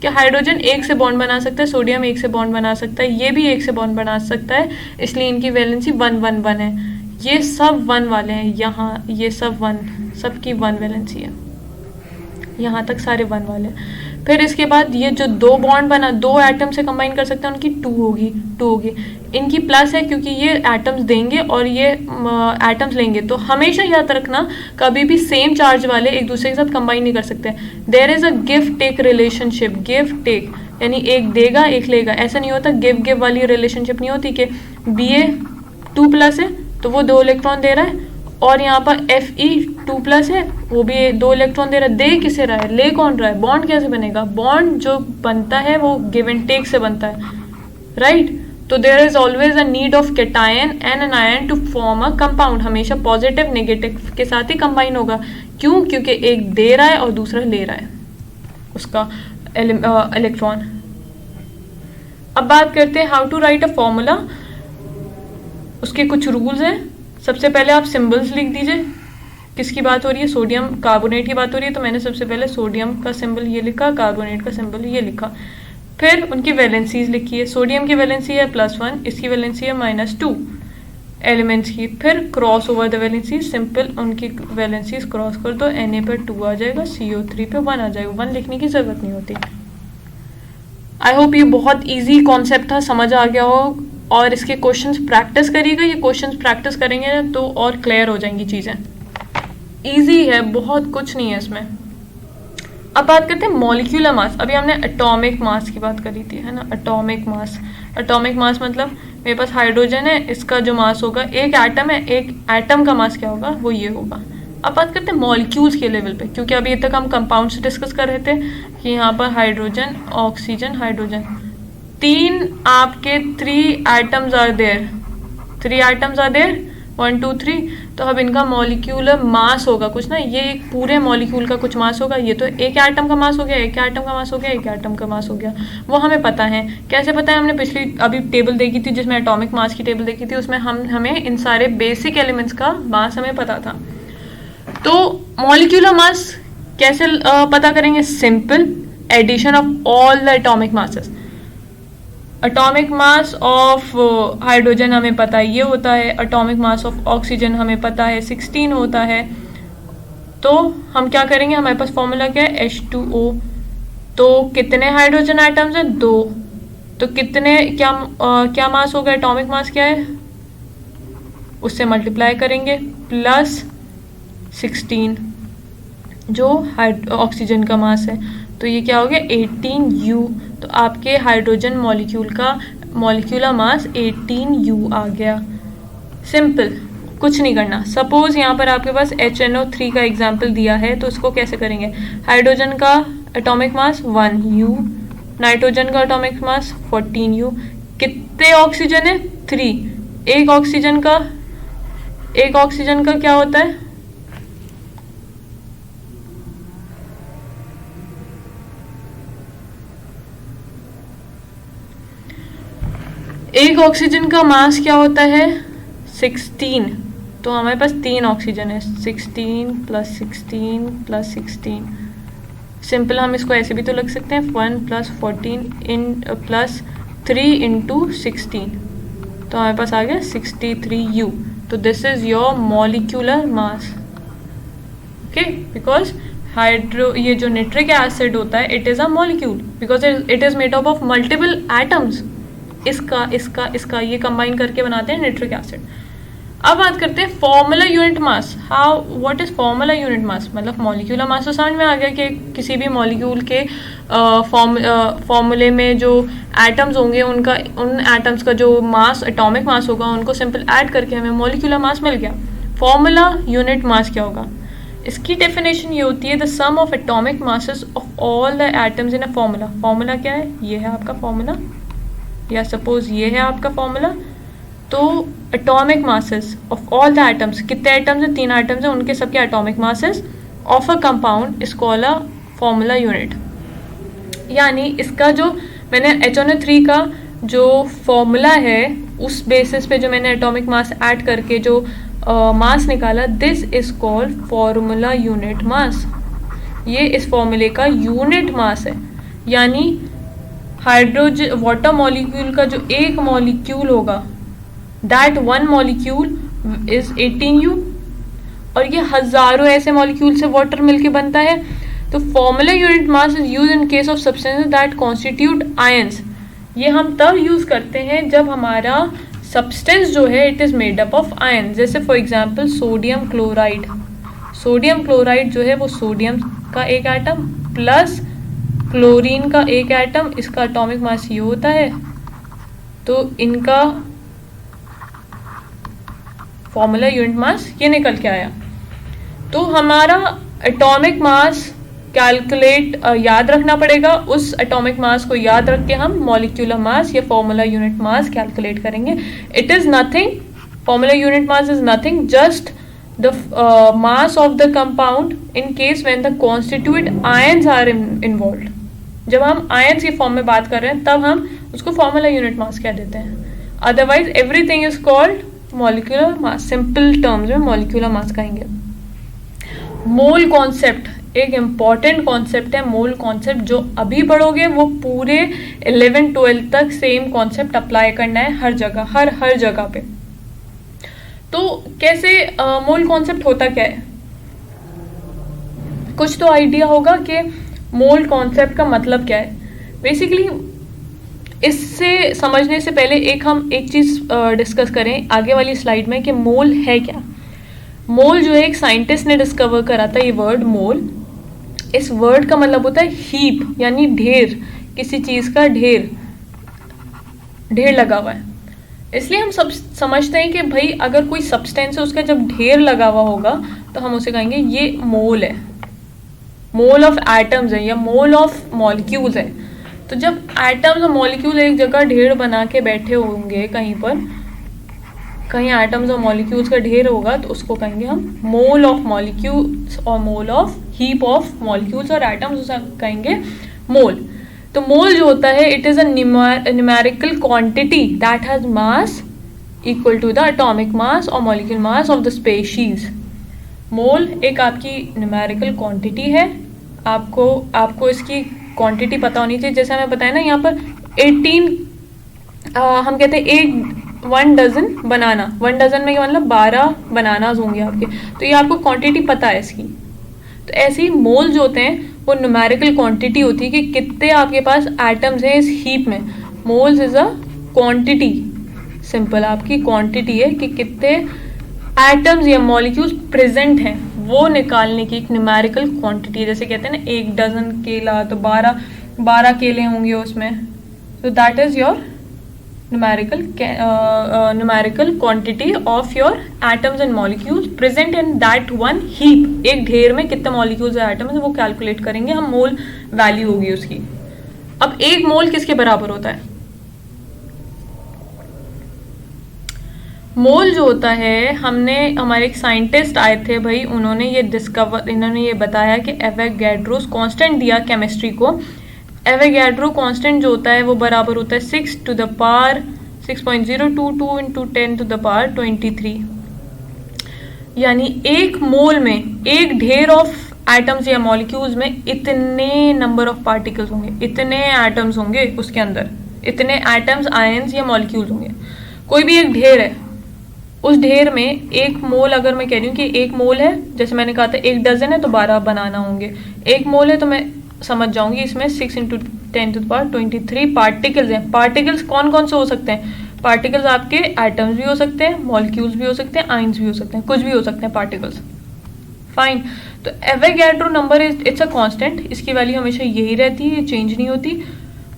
कि हाइड्रोजन 1 से बॉन्ड बना सकता है, सोडियम 1 से बॉन्ड बना सकता है, ये भी 1 से बॉन्ड बना सकता है, इसलिए इनकी वैलेंसी 1 है। ये सब 1 वाले हैं, यहाँ ये सब 1, सबकी 1 वैलेंसी है, यहाँ तक सारे 1 वाले। फिर इसके बाद ये जो 2 बॉन्ड बना, 2 एटम से कंबाइन कर सकते हैं, उनकी 2 होगी। इनकी प्लस है क्योंकि ये एटम्स देंगे और ये एटम्स लेंगे। तो हमेशा याद रखना कभी भी सेम चार्ज वाले एक दूसरे के साथ कंबाइन नहीं कर सकते। There is a give take relationship, give take यानी एक देगा एक लेगा, ऐसा नहीं होता। गिव वाली रिलेशनशिप नहीं होती कि Ba 2+ है तो वो 2 इलेक्ट्रॉन दे रहा है, और यहाँ पर Fe 2+ है वो भी 2 इलेक्ट्रॉन दे रहा है। दे किसे रहा है, ले कौन रहा है। बॉन्ड कैसे बनेगा, बॉन्ड जो बनता है वो गिव एंड टेक से बनता है, राइट। तो there is always a need of cation and anion to form a compound. हमेशा पॉजिटिव नेगेटिव के साथ ही कंबाइन होगा। क्यों, क्योंकि एक दे रहा है और दूसरा ले रहा है उसका इलेक्ट्रॉन। अब बात करते हैं how to write a formula. उसके कुछ रूल्स हैं। सबसे पहले आप सिंबल्स लिख दीजिए। किसकी बात हो रही है, सोडियम कार्बोनेट की बात हो रही है, तो मैंने सबसे पहले सोडियम का सिंबल ये लिखा, कार्बोनेट का सिंबल ये लिखा। फिर उनकी वैलेंसीज लिखी है। सोडियम की वैलेंसी है +1, इसकी वैलेंसी है -2 एलिमेंट्स की। फिर cross over the valencies, simple उनकी वैलेंसीज क्रॉस कर दो। Na पर 2 आ जाएगा, CO3 पे 1 आ जाएगा। 1 लिखने की ज़रूरत नहीं होती। आई होप ये बहुत इजी कॉन्सेप्ट था, समझ आ गया हो, और इसके क्वेश्चंस प्रैक्टिस करिएगा। ये क्वेश्चंस प्रैक्टिस करेंगे तो और क्लियर हो जाएंगी चीज़ें। इजी है, बहुत कुछ नहीं है इसमें। अब बात करते हैं मॉलिक्यूलर मास। अभी हमने एटॉमिक मास की बात करी थी, है ना। एटॉमिक मास, एटॉमिक मास मतलब मेरे पास हाइड्रोजन है, इसका जो मास होगा, एक एटम है, एक एटम का मास क्या होगा, वो ये होगा। अब बात करते हैं मॉलिक्यूल्स के लेवल पे, क्योंकि अभी तक हम कंपाउंड से डिस्कस कर रहे थे कि यहाँ पर हाइड्रोजन, ऑक्सीजन, हाइड्रोजन, तीन आपके 3 atoms are there, 3 atoms are there, 1 2 3। तो अब इनका मॉलिक्यूलर मास होगा कुछ ना, ये एक पूरे मॉलिक्यूल का कुछ मास होगा। ये तो एक एटम का मास हो गया, एक एटम का मास हो गया, एक एटम का मास हो गया, वो हमें पता है। कैसे पता है? हमने पिछली अभी टेबल देखी थी जिसमें एटॉमिक मास की टेबल देखी थी, उसमें हमें इन सारे बेसिक एलिमेंट्स का मास हमें पता था। तो मॉलिक्यूलर मास कैसे पता करेंगे? Simple addition of all the atomic masses. Atomic mass of hydrogen हमें पता है ये होता है, एटॉमिक मास ऑफ ऑक्सीजन हमें पता है 16 होता है। तो हम क्या करेंगे, हमारे पास फॉर्मूला क्या है, H2O। तो कितने हाइड्रोजन आइटम्स हैं? 2। तो कितने क्या मास होगा, एटॉमिक मास क्या है, उससे मल्टीप्लाई करेंगे प्लस 16 जो ऑक्सीजन का मास है। तो ये क्या हो गया, 18U। तो आपके हाइड्रोजन मॉलिक्यूल का मॉलिक्यूलर मास 18U आ गया। सिंपल, कुछ नहीं करना। सपोज यहाँ पर आपके पास HNO3 का एग्जाम्पल दिया है, तो उसको कैसे करेंगे? हाइड्रोजन का एटॉमिक मास 1U, नाइट्रोजन का एटॉमिक मास 14U। कितने ऑक्सीजन है? 3। एक ऑक्सीजन का क्या होता है? एक ऑक्सीजन का मास क्या होता है? 16। तो हमारे पास 3 ऑक्सीजन है, 16 + 16 + 16। सिंपल हम इसको ऐसे भी तो लिख सकते हैं, 1 + 14 + 3 × 16। तो हमारे पास आ गया 63U। तो this is your molecular mass. Okay, because ये जो नाइट्रिक एसिड होता है, it is a molecule because it is made up of multiple atoms. इसका ये कंबाइन करके बनाते हैं नाइट्रिक एसिड। अब बात करते हैं formula unit mass. What is formula unit मास? मतलब मॉलिक्यूलर मास तो समझ में आ गया कि किसी भी मॉलिक्यूल के फॉर्मूले में जो एटम्स होंगे उन एटम्स का जो मास, एटॉमिक मास होगा, उनको सिंपल ऐड करके हमें मॉलिक्यूलर मास मिल गया। फॉर्मूला यूनिट मास क्या होगा? इसकी डेफिनेशन ये होती है, the sum of atomic masses of all the atoms in a formula. Formula क्या है? ये है आपका फॉर्मूला, या सपोज ये है आपका फॉर्मूला। तो atomic masses of all the atoms, कितने एटम्स हैं? 3 एटम्स हैं, उनके सबके atomic masses of a compound is called a formula unit. यानी इसका जो मैंने HNO3 का जो फॉर्मूला है, उस बेसिस पे जो मैंने एटॉमिक मास ऐड करके जो मास निकाला, this is called formula unit मास। ये इस फॉर्मूले का यूनिट मास है। यानी हाइड्रोजन वाटर मॉलिक्यूल का जो एक मॉलिक्यूल होगा, that one molecule is 18U, और ये हजारों ऐसे मॉलिक्यूल से वाटर मिलके बनता है। तो formula unit mass is use in case of substances that constitute ions. ये हम तब यूज करते हैं जब हमारा सब्सटेंस जो है it is made up of ion. जैसे for example sodium chloride. Sodium chloride जो है वो सोडियम का एक एटम प्लस क्लोरीन का एक एटम, इसका एटॉमिक मास ये होता है। तो इनका फॉर्मूला यूनिट मास ये निकल के आया। तो हमारा एटॉमिक मास कैलकुलेट याद रखना पड़ेगा। उस एटॉमिक मास को याद रख के हम मॉलिक्यूलर मास या फॉर्मूला यूनिट मास कैलकुलेट करेंगे। It is nothing, formula unit mass is nothing, just the mass of the compound in case when the constituent ions are involved. जब हम आयंस के फॉर्म में बात कर रहे हैं तब हम उसको फॉर्मूला यूनिट मास कह देते हैं। Otherwise everything is called molecular mass. Simple terms में मॉलिक्यूलर मास कहेंगे। मोल कॉन्सेप्ट एक इम्पॉर्टेंट कॉन्सेप्ट है। मोल कॉन्सेप्ट जो अभी पढ़ोगे वो पूरे 11-12 तक सेम कॉन्सेप्ट अप्लाई करना है हर जगह, हर जगह पे। तो कैसे मोल कॉन्सेप्ट होता क्या है? कुछ तो आइडिया होगा कि मोल कॉन्सेप्ट का मतलब क्या है। बेसिकली इससे समझने से पहले हम एक चीज़ डिस्कस करें आगे वाली स्लाइड में कि मोल है क्या। मोल जो है एक साइंटिस्ट ने डिस्कवर करा था, ये वर्ड मोल। इस वर्ड का मतलब होता है हीप, यानी ढेर, किसी चीज़ का ढेर लगा हुआ है। इसलिए हम सब समझते हैं कि भाई अगर कोई सब्सटेंस है उसका जब ढेर लगा हुआ होगा तो हम उसे कहेंगे ये मोल है, मोल ऑफ एटम्स है या मोल ऑफ मॉलिक्यूल्स है। तो जब एटम्स और मॉलिक्यूल एक जगह ढेर बना के बैठे होंगे कहीं पर, कहीं एटम्स और मॉलिक्यूल्स का ढेर होगा तो उसको कहेंगे हम मोल ऑफ मॉलिक्यूल्स और mole of heap of molecules और एटम्स, उसे कहेंगे मोल। तो मोल जो होता है it is a numerical quantity that has mass equal to the atomic mass और molecule mass of the species. Mole एक आपकी न्यूमेरिकल क्वांटिटी है। आपको इसकी क्वांटिटी पता होनी चाहिए। जैसे हमें बताया ना यहाँ पर 18 हम कहते हैं 1 डजन बनाना, 1 डजन में क्या मतलब 12 बनानाज होंगे आपके, तो ये आपको क्वांटिटी पता है इसकी। तो ऐसे ही मोल जो होते हैं वो न्यूमेरिकल क्वांटिटी होती है कि कितने आपके पास एटम्स हैं इस हीप में। Moles is a quantity, simple आपकी क्वांटिटी है कि कितने एटम्स या मॉलिक्यूल्स प्रेजेंट हैं, वो निकालने की एक न्यूमेरिकल क्वांटिटी है। जैसे कहते हैं ना 1 डजन केला तो 12 केले होंगे उसमें, तो that is your numerical quantity of your atoms and molecules present in that one heap। एक ढेर में कितने molecules या atoms है वो कैलकुलेट करेंगे हम, मोल वैल्यू होगी उसकी। अब एक मोल किसके बराबर होता है? मोल जो होता है, हमारे एक साइंटिस्ट आए थे भाई, इन्होंने ये बताया कि एवोगैड्रोस कांस्टेंट दिया केमिस्ट्री को। एवोगैड्रो कांस्टेंट जो होता है वो बराबर होता है 6^6.022 इंटू 10^23। यानी एक मोल में, एक ढेर ऑफ एटम्स या मॉलिक्यूल्स में इतने नंबर ऑफ पार्टिकल्स होंगे, इतने एटम्स होंगे उसके अंदर, इतने एटम्स, आयंस या मॉलिक्यूल्स होंगे। कोई भी एक ढेर है, उस ढेर में एक मोल, अगर मैं कह रही हूँ कि एक मोल है, जैसे मैंने कहा था 1 डजन है तो 12 बनाना होंगे। एक मोल है तो मैं समझ जाऊंगी इसमें 6 × 10⁻23 पार्टिकल्स हैं। पार्टिकल्स कौन कौन से हो सकते हैं? पार्टिकल्स आपके एटम्स भी हो सकते हैं, मॉलिक्यूल्स भी हो सकते हैं, आयंस भी हो सकते हैं, कुछ भी हो सकते हैं पार्टिकल्स। फाइन। तो Avogadro number it's a constant, इसकी वैल्यू हमेशा यही रहती है, ये चेंज नहीं होती।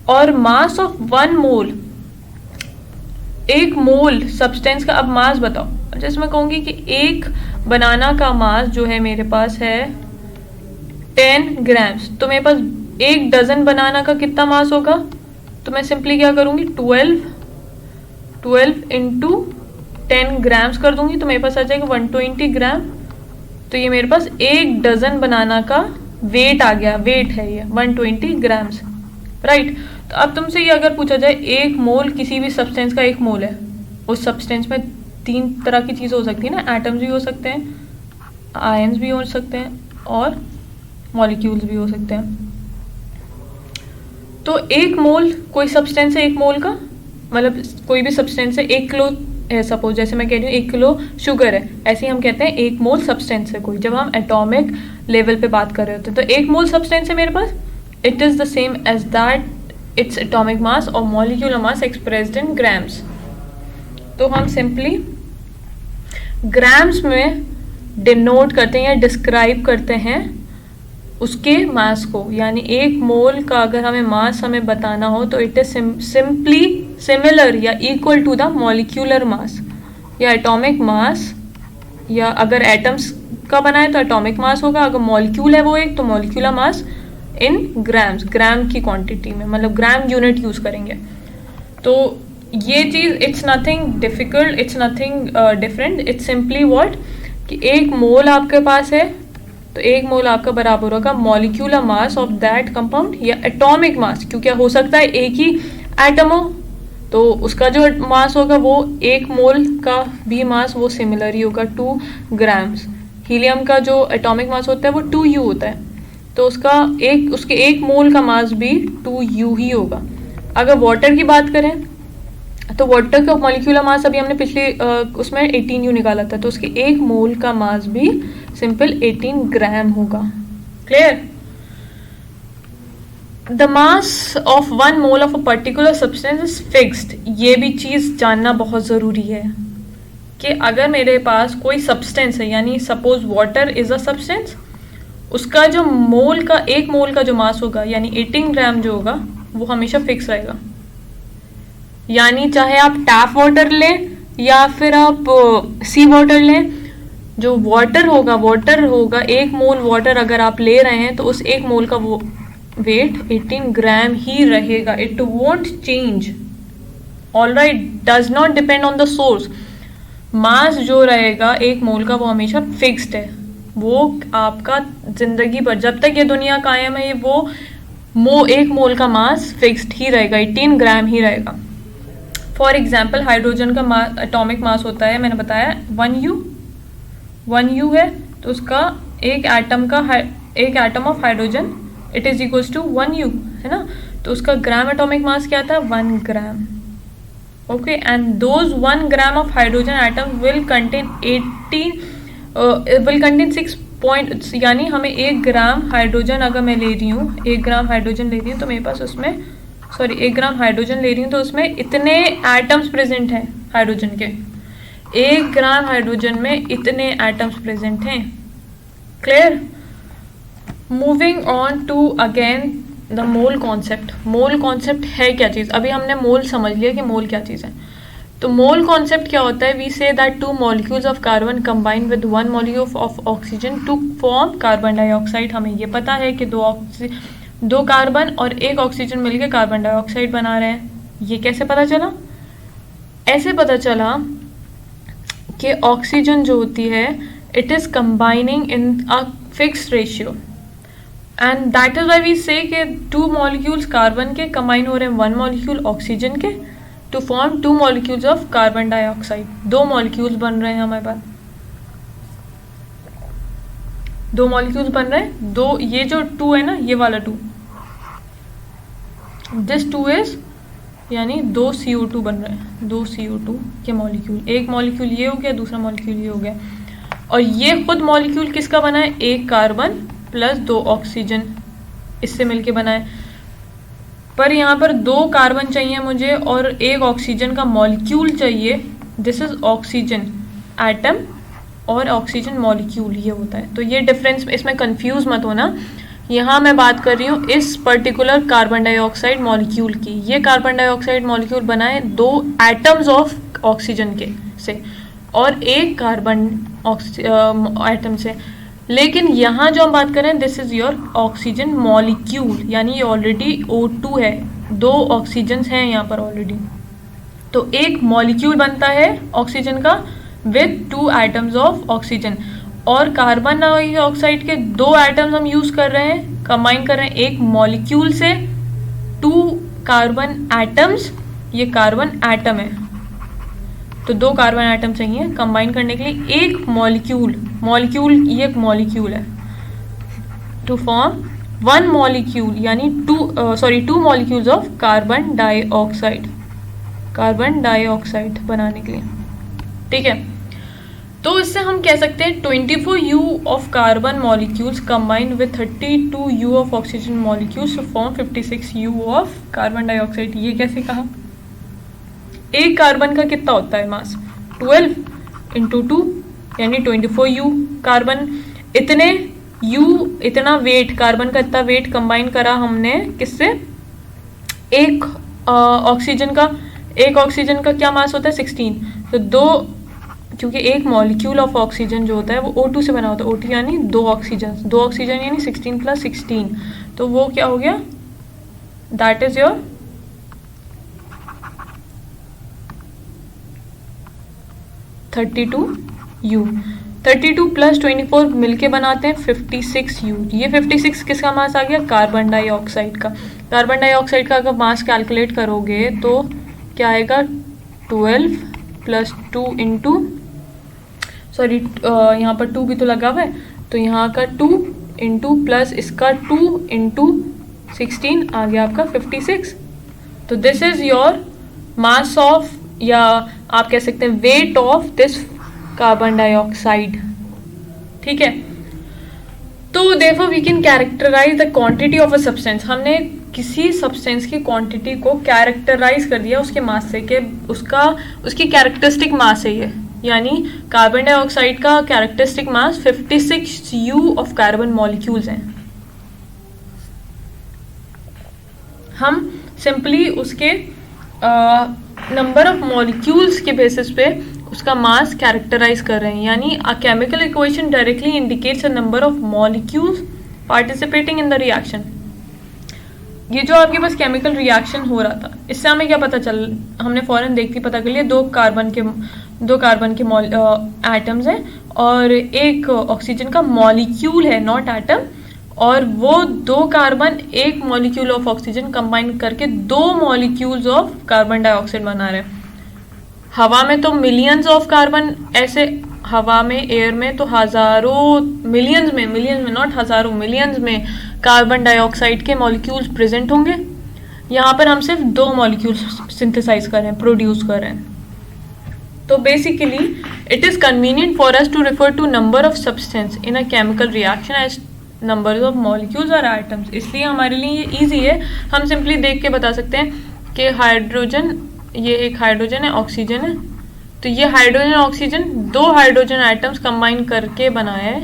और मास ऑफ 1 मोल, एक मोल सब्सटेंस का, अब मास बताओ। जैसे मैं कहूँगी कि एक बनाना का मास जो है मेरे पास है 10 ग्राम्स, तो मेरे पास 1 डजन बनाना का कितना मास होगा? तो मैं सिंपली क्या करूँगी, 12 इंटू 10 ग्राम्स कर दूंगी, तो मेरे पास आ जाएगा 120 ग्राम। तो ये मेरे पास 1 डजन बनाना का वेट आ गया, वेट है ये 120 ग्राम्स, राइट। तो अब तुमसे ये अगर पूछा जाए एक मोल किसी भी सब्सटेंस का, एक मोल है, उस सब्सटेंस में 3 तरह की चीज़ हो सकती है ना, एटम्स भी हो सकते हैं, आयंस भी हो सकते हैं और मॉलिक्यूल्स भी हो सकते हैं। तो एक मोल कोई सब्सटेंस है, एक मोल का मतलब कोई भी सब्सटेंस है, 1 किलो है सपोज, जैसे मैं कह रही हूँ 1 किलो शुगर है, ऐसे ही हम कहते हैं 1 मोल सब्सटेंस है कोई, जब हम एटॉमिक लेवल पे बात कर रहे होते हैं। तो 1 मोल सब्सटेंस है मेरे पास, it is the same as that its atomic mass और molecular mass expressed in grams. तो हम सिंपली ग्राम्स में डिनोट करते हैं या डिस्क्राइब करते हैं उसके मास को। यानी 1 मोल का अगर हमें बताना हो तो इट इज सिंपली सिमिलर या equal to the molecular mass या एटॉमिक मास, या अगर एटम्स का बना है तो एटॉमिक मास होगा, अगर मॉलिक्यूल है वो एक तो मॉलिक्यूलर मास इन ग्राम्स, ग्राम की क्वांटिटी में, मतलब ग्राम यूनिट यूज करेंगे। तो ये चीज़ it's nothing difficult, it's nothing different, it's simply what कि 1 मोल आपके पास है तो 1 मोल आपका बराबर होगा molecular mass of that compound या एटॉमिक मास, क्योंकि हो सकता है एक ही एटम हो तो उसका जो मास होगा वो 1 मोल का भी मास वो सिमिलर ही होगा 2 ग्राम्स। हीलियम का जो एटॉमिक मास होता है वो 2U होता है, तो उसके 1 मोल का मास भी 2U ही होगा। अगर वाटर की बात करें तो वाटर का मॉलिक्यूलर मास अभी हमने पिछले उसमें 18U निकाला था, तो उसके 1 मोल का मास भी सिंपल 18 ग्राम होगा। Clear? The mass of 1 mole of a particular substance is fixed. ये भी चीज़ जानना बहुत ज़रूरी है कि अगर मेरे पास कोई सब्सटेंस है, यानी suppose water is a substance, उसका जो मोल का 1 मोल का जो मास होगा यानी 18 ग्राम जो होगा वो हमेशा फिक्स रहेगा। यानी चाहे आप टैप वाटर लें या फिर आप सी वाटर लें, जो वाटर होगा 1 मोल वाटर अगर आप ले रहे हैं तो उस 1 मोल का वो वेट 18 ग्राम ही रहेगा। It won't change. Alright, does not depend on the source. Mass जो रहेगा 1 मोल का वो हमेशा फिक्स्ड है। वो आपका जिंदगी भर जब तक ये दुनिया कायम है वो 1 मोल का मास फिक्स्ड ही रहेगा, 18 ग्राम ही रहेगा। फॉर एग्जाम्पल हाइड्रोजन का एटॉमिक मास होता है, मैंने बताया 1U है, तो उसका एक atom of hydrogen it is equals to 1U, है ना। तो उसका ग्राम एटॉमिक मास क्या था, 1 gram. Okay, and those 1 gram of hydrogen atom will contain 6 point, यानी हमें 1 ग्राम हाइड्रोजन अगर मैं ले रही हूँ, 1 ग्राम हाइड्रोजन ले रही हूँ तो मेरे पास उसमें 1 ग्राम हाइड्रोजन ले रही हूँ तो उसमें इतने एटम्स प्रेजेंट हैं हाइड्रोजन के। 1 ग्राम हाइड्रोजन में इतने एटम्स प्रेजेंट हैं। Clear? Moving on to again the mole concept. Mole concept है क्या चीज़? अभी हमने मोल समझ लिया कि मोल क्या चीज़ है। तो मोल कॉन्सेप्ट क्या होता है? We say that 2 molecules of carbon combine with 1 molecule of oxygen to form carbon dioxide. हमें ये पता है कि 2 कार्बन और 1 ऑक्सीजन मिलकर कार्बन डाइऑक्साइड बना रहे हैं। ये कैसे पता चला? ऐसे पता चला कि ऑक्सीजन जो होती है it is combining in a fixed ratio, and that is why we say कि 2 मॉलिक्यूल्स कार्बन के कंबाइन हो रहे हैं 1 मॉलिक्यूल ऑक्सीजन के to form 2 molecules of carbon dioxide. 2 molecules बन रहे हैं हमारे पास, 2 मॉलिक्यूल्स बन रहे हैं। ये जो 2 है ना, ये वाला 2, दिस 2 इज यानी 2 CO2 बन रहे हैं, 2 CO2 के मॉलिक्यूल। एक मॉलिक्यूल ये हो गया, दूसरा मॉलिक्यूल ये हो गया, और ये खुद मॉलिक्यूल किसका बना है? 1 कार्बन प्लस 2 ऑक्सीजन, इससे मिलके बना है। पर यहाँ पर 2 कार्बन चाहिए मुझे और 1 ऑक्सीजन का मॉलिक्यूल चाहिए। दिस इज ऑक्सीजन एटम और ऑक्सीजन मॉलिक्यूल, ये होता है। तो ये डिफरेंस, इसमें कंफ्यूज मत होना। यहाँ मैं बात कर रही हूँ इस पर्टिकुलर कार्बन डाइऑक्साइड मॉलिक्यूल की। ये कार्बन डाइऑक्साइड मॉलिक्यूल बना है 2 एटम्स ऑफ ऑक्सीजन के से और 1 कार्बन एटम से। लेकिन यहाँ जो हम बात कर रहे हैं this is your oxygen molecule, यानी ये ऑलरेडी O2 है, 2 ऑक्सीजन्स हैं यहाँ पर ऑलरेडी। तो एक मॉलिक्यूल बनता है ऑक्सीजन का विद 2 एटम्स ऑफ ऑक्सीजन, और कार्बन डाइऑक्साइड के 2 एटम्स हम यूज कर रहे हैं, कंबाइन कर रहे हैं एक मॉलिक्यूल से 2 कार्बन एटम्स। ये कार्बन एटम है, तो 2 कार्बन एटम चाहिए कंबाइन करने के लिए एक मॉलिक्यूल ये एक मॉलिक्यूल है टू फॉर्म 1 मॉलिक्यूल, यानी 2 मॉलिक्यूल्स ऑफ कार्बन डाइऑक्साइड बनाने के लिए। ठीक है, तो इससे हम कह सकते हैं 24U of carbon molecules combined with 32U of oxygen molecules to form 56U of carbon dioxide. ये कैसे कहा? एक कार्बन का कितना होता है मास? 12 इंटू 2 यानी 24U। कार्बन इतना वेट, कार्बन का इतना वेट कंबाइन करा हमने किससे? एक ऑक्सीजन का क्या मास होता है? 16। तो क्योंकि एक मॉलिक्यूल ऑफ ऑक्सीजन जो होता है वो O2 से बना होता है। O2 यानी 2 ऑक्सीजन यानी 16 + 16, तो वो क्या हो गया? That is your 32U। 32 + 24 मिलके बनाते हैं 56U। ये 56 किसका मास आ गया? कार्बन डाइऑक्साइड का। कार्बन डाइऑक्साइड का अगर मास कैलकुलेट करोगे तो क्या आएगा? 12 + 2 इंटू, सॉरी यहाँ पर 2 भी तो लगा हुआ है, तो यहाँ का 2 इंटू प्लस इसका 2 इंटू 16 आ गया आपका 56। तो this is your mass of, या आप कह सकते हैं weight of this carbon dioxide. ठीक है, तो therefore we can characterize the quantity of a substance. हमने किसी सब्सटेंस की क्वांटिटी को कैरेक्टराइज कर दिया उसके मास से, कि उसकी कैरेक्टरिस्टिक मास है ये, यानी कार्बन डाइऑक्साइड का characteristic mass 56 U of carbon molecules हैं। हम सिंपली उसके नंबर ऑफ मॉलिक्यूल्स के बेसिस पे उसका मास कैरेक्टराइज कर रहे हैं, यानी a chemical equation directly indicates a number of molecules participating in the reaction. ये जो आपके पास केमिकल रिएक्शन हो रहा था, इससे हमें क्या पता चल, हमने फौरन देखते पता कर लिया दो कार्बन के एटम्स हैं और एक ऑक्सीजन का मॉलिक्यूल है, नॉट एटम, और वो दो कार्बन एक मॉलिक्यूल ऑफ ऑक्सीजन कंबाइन करके दो मॉलिक्यूल्स ऑफ कार्बन डाइऑक्साइड बना रहे हैं। हवा में तो मिलियंस ऑफ कार्बन, ऐसे हवा में, एयर में तो हजारों, मिलियंस में नॉट हजारों, मिलियंस में कार्बन डाइऑक्साइड के मॉलिक्यूल्स प्रेजेंट होंगे। यहाँ पर हम सिर्फ दो मॉलिक्यूल्स सिंथेसाइज कर रहे हैं, प्रोड्यूस कर रहे हैं। तो basically it is convenient for us to refer to number of substance in a chemical reaction as numbers of molecules और आइटम्स। इसलिए हमारे लिए ये ईजी है, हम सिंपली देख के बता सकते हैं कि हाइड्रोजन, ये एक हाइड्रोजन है, ऑक्सीजन है, तो ये हाइड्रोजन और ऑक्सीजन दो हाइड्रोजन आइटम्स कंबाइन करके बनाया है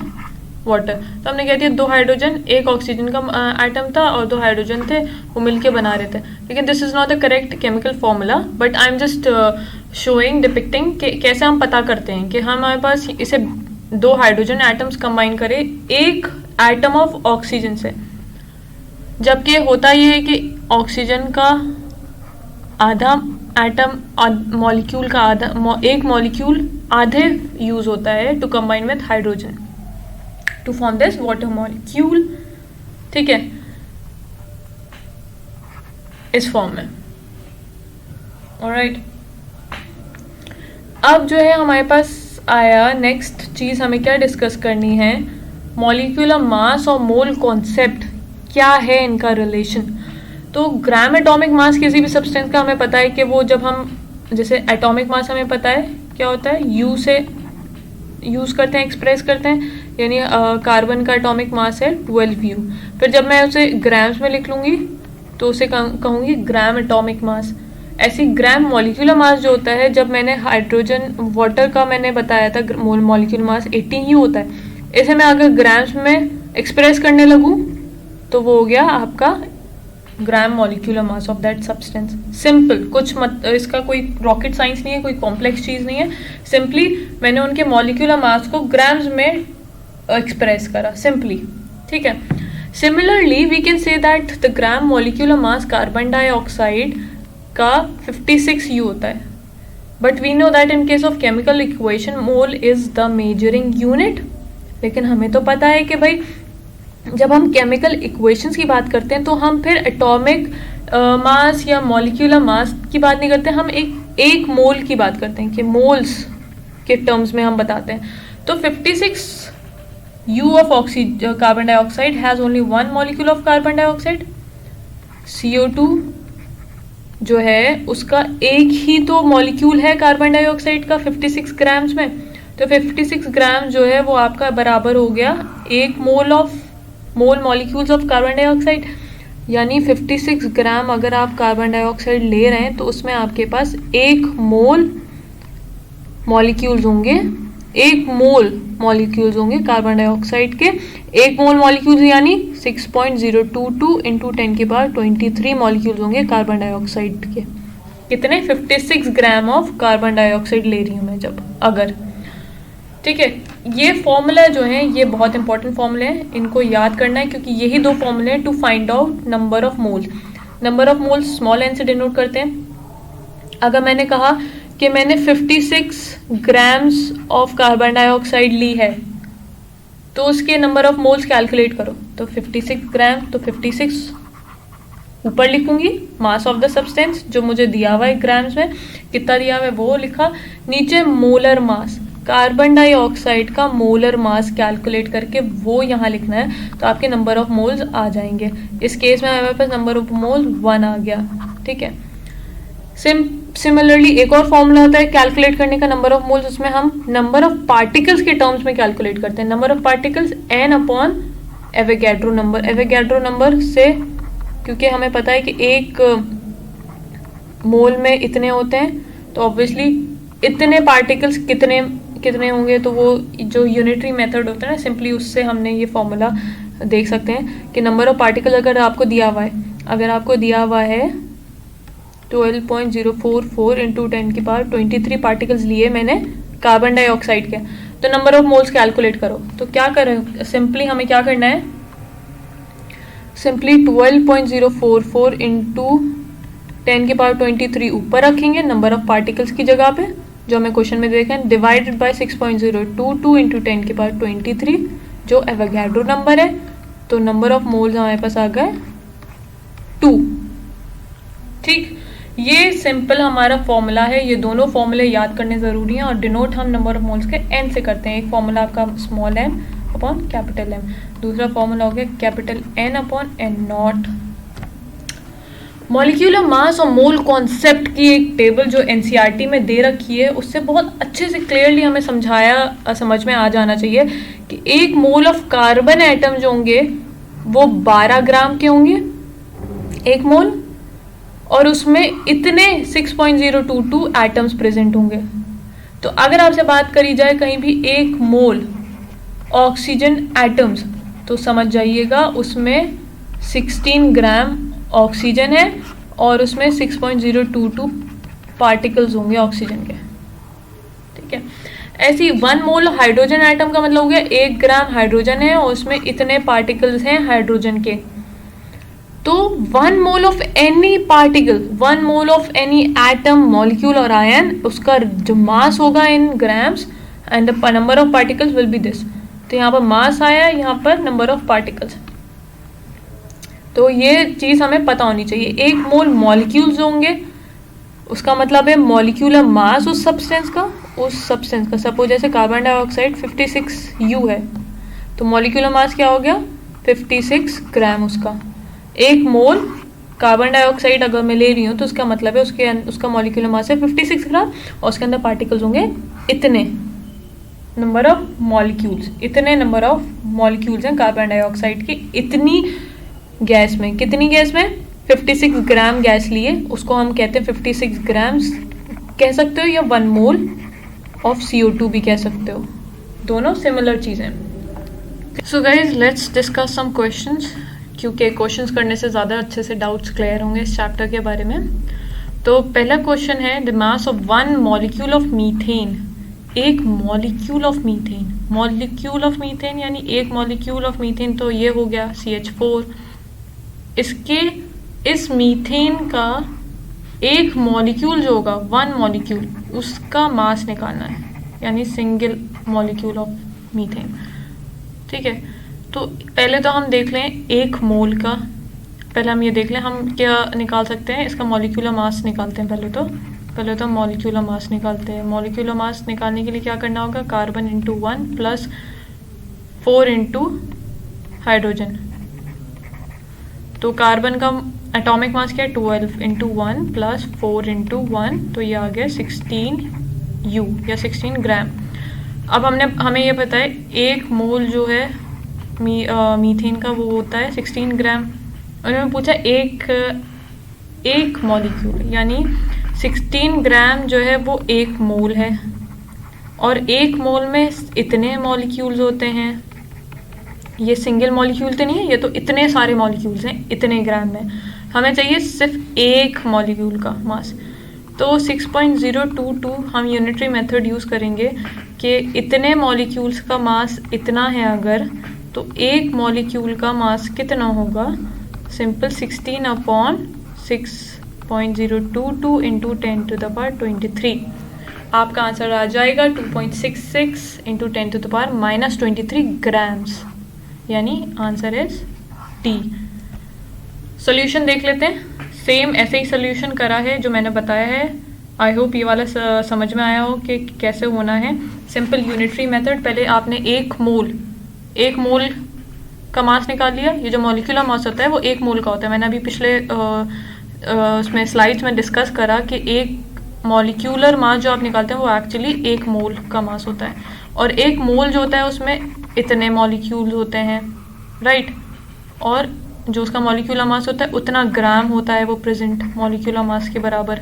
वाटर। तो हमने क्या दिया, दो हाइड्रोजन एक ऑक्सीजन का आइटम था और दो हाइड्रोजन थे, वो मिलके बना रहे थे। लेकिन this is not the correct chemical formula, but I am just showing, depicting कि कैसे हम पता करते हैं कि हमारे पास इसे दो हाइड्रोजन आइटम्स कंबाइन करें एक आइटम ऑफ ऑक्सीजन से, जबकि होता ये है कि ऑक्सीजन का आधा एटम, मॉलिक्यूल का आधा, एक मॉलिक्यूल आधे यूज होता है to combine with hydrogen to form this water molecule, ठीक है, इस फॉर्म में। ऑलराइट, अब जो है हमारे पास आया नेक्स्ट चीज, हमें क्या डिस्कस करनी है, मॉलिक्यूलर मास और मोल कॉन्सेप्ट, क्या है इनका रिलेशन। तो ग्राम एटॉमिक मास किसी भी सब्सटेंस का हमें पता है कि वो, जब हम, जैसे एटॉमिक मास हमें पता है क्या होता है, यू से यूज़ करते हैं, एक्सप्रेस करते हैं, यानी कार्बन का एटॉमिक मास है 12U। फिर जब मैं उसे ग्राम्स में लिख लूँगी तो उसे कहूँगी ग्राम एटॉमिक मास। ऐसी ग्राम मॉलिक्यूलर मास जो होता है, जब मैंने हाइड्रोजन वाटर का मैंने बताया था मॉलिक्यूलर मास 18U होता है, इसे मैं अगर ग्राम्स में एक्सप्रेस करने लगूँ तो वो हो गया आपका ग्राम molecular mass of that substance. Simple, कुछ मत, इसका कोई रॉकेट साइंस नहीं है, कोई कॉम्प्लेक्स चीज़ नहीं है, सिंपली मैंने उनके मॉलिक्यूलर मास को ग्राम्स में एक्सप्रेस करा, सिंपली, ठीक है। Similarly we can say that the gram molecular mass carbon dioxide का 56U होता है, but we know that in case of chemical equation mole is the measuring unit. लेकिन हमें तो पता है कि भाई जब हम केमिकल इक्वेशंस की बात करते हैं तो हम फिर एटॉमिक मास या मॉलिक्यूलर मास की बात नहीं करते, हम एक मोल की बात करते हैं कि मोल्स के टर्म्स में हम बताते हैं। तो 56U of carbon dioxide has only one molecule of carbon dioxide. CO2 जो है उसका एक ही तो मॉलिक्यूल है कार्बन डाइऑक्साइड का 56 ग्राम्स में, तो 56 ग्राम जो है वो आपका बराबर हो गया एक मोल मॉलिक्यूल्स ऑफ कार्बन डाइऑक्साइड। यानी 56 ग्राम अगर आप कार्बन डाइऑक्साइड ले रहे हैं तो उसमें आपके पास एक मोल मॉलिक्यूल्स होंगे, एक मोल मॉलिक्यूल्स होंगे कार्बन डाइऑक्साइड के। एक मोल मॉलिक्यूल्स यानी 6.022 इंटू 10 की पावर 23 मॉलिक्यूल्स होंगे कार्बन डाइऑक्साइड के। कितने? 56 ग्राम ऑफ कार्बन डाइऑक्साइड ले रही हूँ मैं जब, अगर, ठीक है। ये फॉर्मूला जो है ये बहुत इंपॉर्टेंट फॉर्मूले हैं, इनको याद करना है क्योंकि यही दो फॉर्मूले हैं to find out number of moles. Number of moles small n से डिनोट करते हैं। अगर मैंने कहा कि मैंने 56 ग्राम्स ऑफ कार्बन डाइऑक्साइड ली है तो उसके नंबर ऑफ मोल्स कैलकुलेट करो, तो 56 ग्राम, तो 56 ऊपर लिखूंगी मास ऑफ द सब्सटेंस जो मुझे दिया हुआ है ग्राम्स में, कितना दिया हुआ है वो लिखा, नीचे मोलर मास, कार्बन डाइऑक्साइड का मोलर मास कैलकुलेट करके वो यहाँ लिखना है, तो आपके नंबर ऑफ मोल्स आ जाएंगे। इस केस में हमारे पास नंबर ऑफ मोल्स 1 आ गया, ठीक है। सिमिलरली एक और फॉर्मूला होता है कैलकुलेट करने का नंबर ऑफ मोल्स, उसमें हम नंबर ऑफ पार्टिकल्स के टर्म्स में कैलकुलेट करते हैं। Number of particles n upon Avogadro number. Avogadro number से, क्योंकि हमें पता है कि एक मोल में इतने होते हैं, तो ऑब्वियसली इतने पार्टिकल्स कितने कितने होंगे, तो वो जो यूनिटरी मेथड होता है ना, सिंपली उससे हमने ये फॉर्मूला देख सकते हैं कि नंबर ऑफ पार्टिकल अगर आपको दिया हुआ है, अगर आपको दिया हुआ है 12.044 इंटू 10⁻23 पार्टिकल्स लिए मैंने कार्बन डाइऑक्साइड के, तो नंबर ऑफ मोल्स कैलकुलेट करो। तो क्या करें, सिंपली हमें क्या करना है, सिंपली 12.044 इंटू 10⁻23 ऊपर रखेंगे नंबर ऑफ पार्टिकल्स की जगह पे, जो हमें क्वेश्चन में देखें, डिवाइडेड बाय 6.022 इंटू 10⁻23 जो एवोगैड्रो नंबर है। तो नंबर ऑफ मोल्स हमारे पास आ गए 2। ठीक, ये सिंपल हमारा फॉर्मूला है। ये दोनों फॉर्मूले याद करने ज़रूरी हैं और डिनोट हम नंबर ऑफ मोल्स के एन से करते हैं। एक फॉर्मूला आपका small M upon capital M, दूसरा फॉर्मूला हो गया capital N upon N naught. Molecular mass और मोल कॉन्सेप्ट की एक टेबल जो एनसीईआरटी में दे रखी है, उससे बहुत अच्छे से क्लियरली हमें समझ में आ जाना चाहिए कि एक मोल ऑफ कार्बन एटम जो होंगे वो 12 ग्राम के होंगे एक मोल, और उसमें इतने 6.022 एटम्स प्रेजेंट होंगे। तो अगर आपसे बात करी जाए कहीं भी एक मोल ऑक्सीजन एटम्स, तो समझ जाइएगा उसमें 16 ग्राम ऑक्सीजन है और उसमें 6.022 पार्टिकल्स होंगे ऑक्सीजन के। ठीक है, ऐसी 1 मोल हाइड्रोजन एटम का मतलब हो गया 1 ग्राम हाइड्रोजन है और उसमें इतने पार्टिकल्स हैं हाइड्रोजन के। तो 1 mole of any particle, 1 mole of any atom, molecule और आयन, उसका जो मास होगा in grams and the number of particles will be this. तो यहाँ पर मास आया, यहाँ पर नंबर ऑफ पार्टिकल्स। तो ये चीज़ हमें पता होनी चाहिए। 1 मोल मॉलिक्यूल्स होंगे, उसका मतलब है मॉलिक्यूलर मास उस सब्सटेंस का, सपोज जैसे कार्बन डाइऑक्साइड 56U है, तो मॉलिक्यूलर मास क्या हो गया 56 ग्राम उसका। 1 मोल कार्बन डाइऑक्साइड अगर मैं ले रही हूँ तो उसका मतलब है उसका मॉलिक्यूलर मास है 56 ग्राम और उसके अंदर पार्टिकल्स होंगे इतने नंबर ऑफ मॉलिक्यूल्स, इतने नंबर ऑफ मॉलिक्यूल्स हैं कार्बन डाइऑक्साइड की इतनी गैस में। कितनी गैस में? 56 ग्राम गैस लिए, उसको हम कहते हैं 56 ग्राम्स कह सकते हो या 1 मोल ऑफ CO2 भी कह सकते हो, दोनों सिमिलर चीज़ें। So guys let's discuss some questions, क्योंकि क्वेश्चंस करने से ज़्यादा अच्छे से डाउट्स क्लियर होंगे इस चैप्टर के बारे में। तो पहला क्वेश्चन है the mass of 1 molecule of methane. एक molecule of methane, molecule of methane यानी एक मॉलिक्यूल ऑफ मीथेन, तो ये हो गया CH4। इस मीथेन का एक मॉलिक्यूल जो होगा 1 मॉलिक्यूल, उसका मास निकालना है, यानी सिंगल मॉलिक्यूल ऑफ मीथेन। ठीक है, तो पहले तो हम देख लें 1 मोल का, पहले हम ये देख लें हम क्या निकाल सकते हैं, इसका मॉलिक्यूलर मास निकालते हैं। पहले तो मॉलिक्यूलर मास निकालते हैं। मॉलिक्यूलर मास निकालने के लिए क्या करना होगा, carbon into 1 plus 4 into hydrogen. तो कार्बन का एटॉमिक मास क्या है 12 इंटू 1 प्लस 4 इंटू 1, तो ये आ गया 16U या 16 ग्राम। अब हमें ये पता है 1 मोल जो है मीथेन का वो होता है 16 ग्राम। उन्होंने पूछा एक मॉलिक्यूल यानी 16 ग्राम जो है वो 1 मोल है, और 1 मोल में इतने मॉलिक्यूल्स होते हैं। ये सिंगल मॉलिक्यूल तो नहीं है, ये तो इतने सारे मॉलिक्यूल्स हैं इतने ग्राम में। हमें चाहिए सिर्फ एक मॉलिक्यूल का मास, तो 6.022 हम यूनिटरी मेथड यूज़ करेंगे कि इतने मॉलिक्यूल्स का मास इतना है अगर, तो एक मॉलिक्यूल का मास कितना होगा, सिंपल 16 अपॉन 6.022 इंटू 10⁻23। आपका आंसर आ जाएगा 2.66 इंटू 10⁻⁻23 ग्राम्स, यानी आंसर इज डी। सॉल्यूशन देख लेते हैं। सेम ऐसे ही सॉल्यूशन करा है जो मैंने बताया है। आई होप ये वाला समझ में आया हो कि कैसे होना है। सिंपल यूनिटरी मेथड, पहले आपने एक मोल का मास निकाल लिया। ये जो मॉलिक्यूलर मास होता है वो 1 मोल का होता है। मैंने अभी पिछले उसमें स्लाइड्स में डिस्कस करा कि एक मॉलिक्यूलर मास जो आप निकालते हैं वो एक्चुअली 1 मोल का मास होता है, और 1 मोल जो होता है उसमें इतने मॉलिक्यूल होते हैं। राइट। और जो उसका मॉलिक्यूलर मास होता है उतना ग्राम होता है वो प्रेजेंट मॉलिक्यूलर मास के बराबर।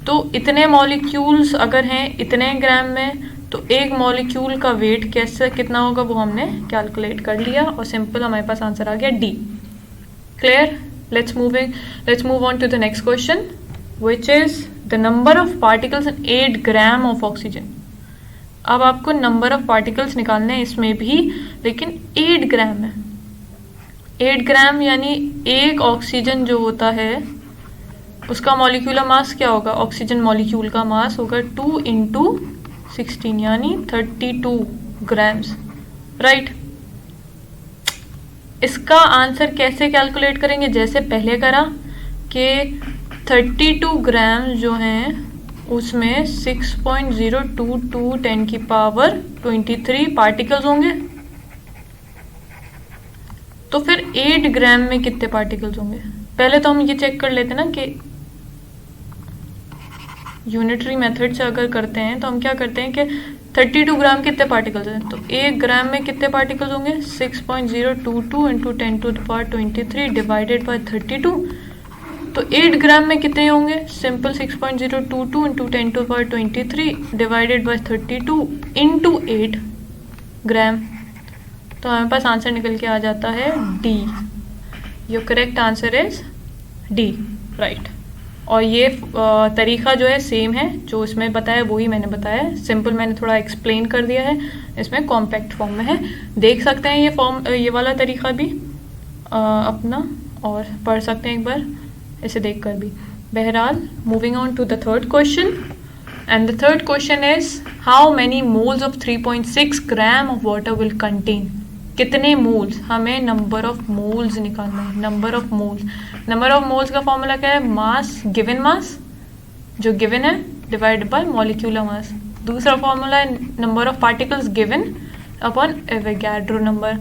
तो इतने मॉलिक्यूल्स अगर हैं इतने ग्राम में, तो एक मॉलिक्यूल का वेट कैसे कितना होगा वो हमने कैलकुलेट कर लिया और सिंपल हमारे पास आंसर आ गया D. Clear? Let's move on to the next question which is the number of particles in 8 gram of oxygen. अब आपको नंबर ऑफ पार्टिकल्स निकालने हैं इसमें भी, लेकिन 8 ग्राम है। 8 ग्राम यानी एक ऑक्सीजन जो होता है उसका मॉलिक्यूलर मास क्या होगा? ऑक्सीजन मॉलिक्यूल का मास होगा 2 × 16 यानी 32 ग्राम्स, राइट। इसका आंसर कैसे कैलकुलेट करेंगे? जैसे पहले करा कि 32 ग्राम जो हैं उसमें 6.022 10 की पावर 23 पार्टिकल्स होंगे। तो फिर 8 ग्राम में कितने पार्टिकल्स होंगे? पहले तो हम ये चेक कर लेते ना कि यूनिटरी मेथड से अगर करते हैं तो हम क्या करते हैं कि 32 ग्राम कितने पार्टिकल्स हैं, तो 1 ग्राम में कितने पार्टिकल्स होंगे? 6.022 × 10⁻23 डिवाइडेड बाय 32। तो 8 ग्राम में कितने होंगे? सिंपल 6.022 × 10⁻23 डिवाइडेड बाय 32 × 8 ग्राम। तो हमारे पास आंसर निकल के आ जाता है D. Your correct answer is D, right. और ये तरीका जो है सेम है जो इसमें बताया वही मैंने बताया, सिंपल मैंने थोड़ा एक्सप्लेन कर दिया है, इसमें कॉम्पैक्ट फॉर्म में है। देख सकते हैं ये वाला तरीका भी अपना और पढ़ सकते हैं एक बार इसे देखकर भी। बहरहाल moving on to the third question, and the third question is how many moles of 3.6 gram of water will contain. कितने मोल्स? हमें नंबर ऑफ मोल्स निकालना है। नंबर ऑफ मोल्स का फॉर्मूला क्या है? मास, गिवन मास जो गिवन है divide by molecular mass. दूसरा फॉर्मूला है number of particles given upon Avogadro number.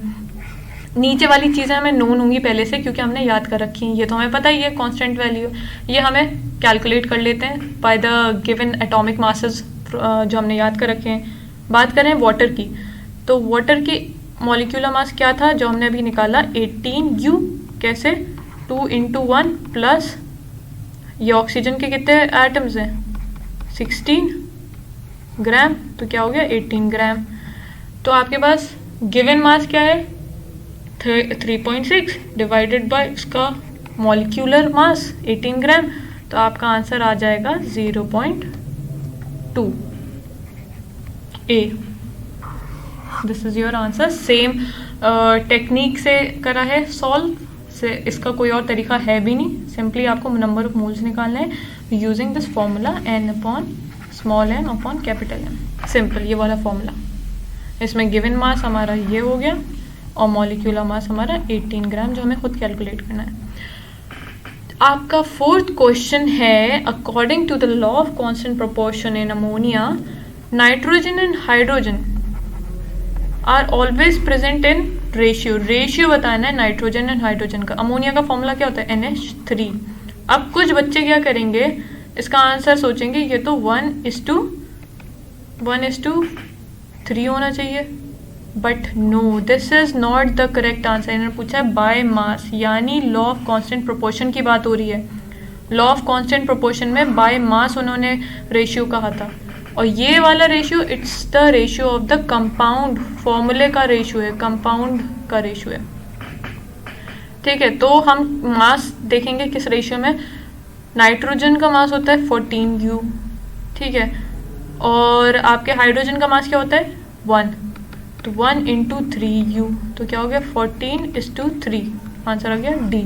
नीचे वाली चीज़ें हमें नोन होंगी पहले से क्योंकि हमने याद कर रखी हैं, ये तो हमें पता ही है कांस्टेंट वैल्यू, ये हमें कैलकुलेट कर लेते हैं by the given atomic masses जो हमने याद कर रखे हैं। बात करें वाटर की, तो वाटर की मॉलिक्यूलर मास क्या था जो हमने अभी निकाला? 18U। कैसे? 2 × 1 प्लस ये ऑक्सीजन के कितने एटम्स हैं? 16 ग्राम, तो क्या हो गया? 18 ग्राम। तो आपके पास गिवन मास क्या है? 3.6 डिवाइडेड बाय इसका मॉलिक्यूलर मास 18 ग्राम, तो आपका आंसर आ जाएगा 0.2 A. This is your answer. Same technique से करा है सॉल्व से, इसका कोई और तरीका है भी नहीं। सिंपली आपको नंबर ऑफ मोल्स निकालना है using this formula n/n upon M। Simple ये वाला फॉर्मूला। इसमें गिवन मास हमारा ये हो गया और मॉलिक्यूलर मास हमारा 18 ग्राम जो हमें खुद कैलकुलेट करना है। आपका फोर्थ क्वेश्चन है according to the law of constant proportion in ammonia nitrogen and hydrogen are always present in ratio बताना है नाइट्रोजन एंड हाइड्रोजन का। अमोनिया का फॉर्मूला क्या होता है? NH3। अब कुछ बच्चे क्या करेंगे, इसका आंसर सोचेंगे ये तो 1:3 होना चाहिए, but no, this is not the correct answer. इन्होंने पूछा है बाय मास, यानी लॉ ऑफ कांस्टेंट प्रोपोर्शन की बात हो रही है। लॉ ऑफ कांस्टेंट प्रोपोर्शन में बाय मास उन्होंने रेशियो कहा था, और ये वाला ratio it's the ratio of the compound, फॉर्मूले का रेशियो है, कंपाउंड का रेशियो है। ठीक है, तो हम मास देखेंगे किस रेशियो में। नाइट्रोजन का मास होता है 14U, ठीक है, और आपके हाइड्रोजन का मास क्या होता है? 1, तो 1 × 3U, तो क्या हो गया? 14:3। आंसर आ गया डी।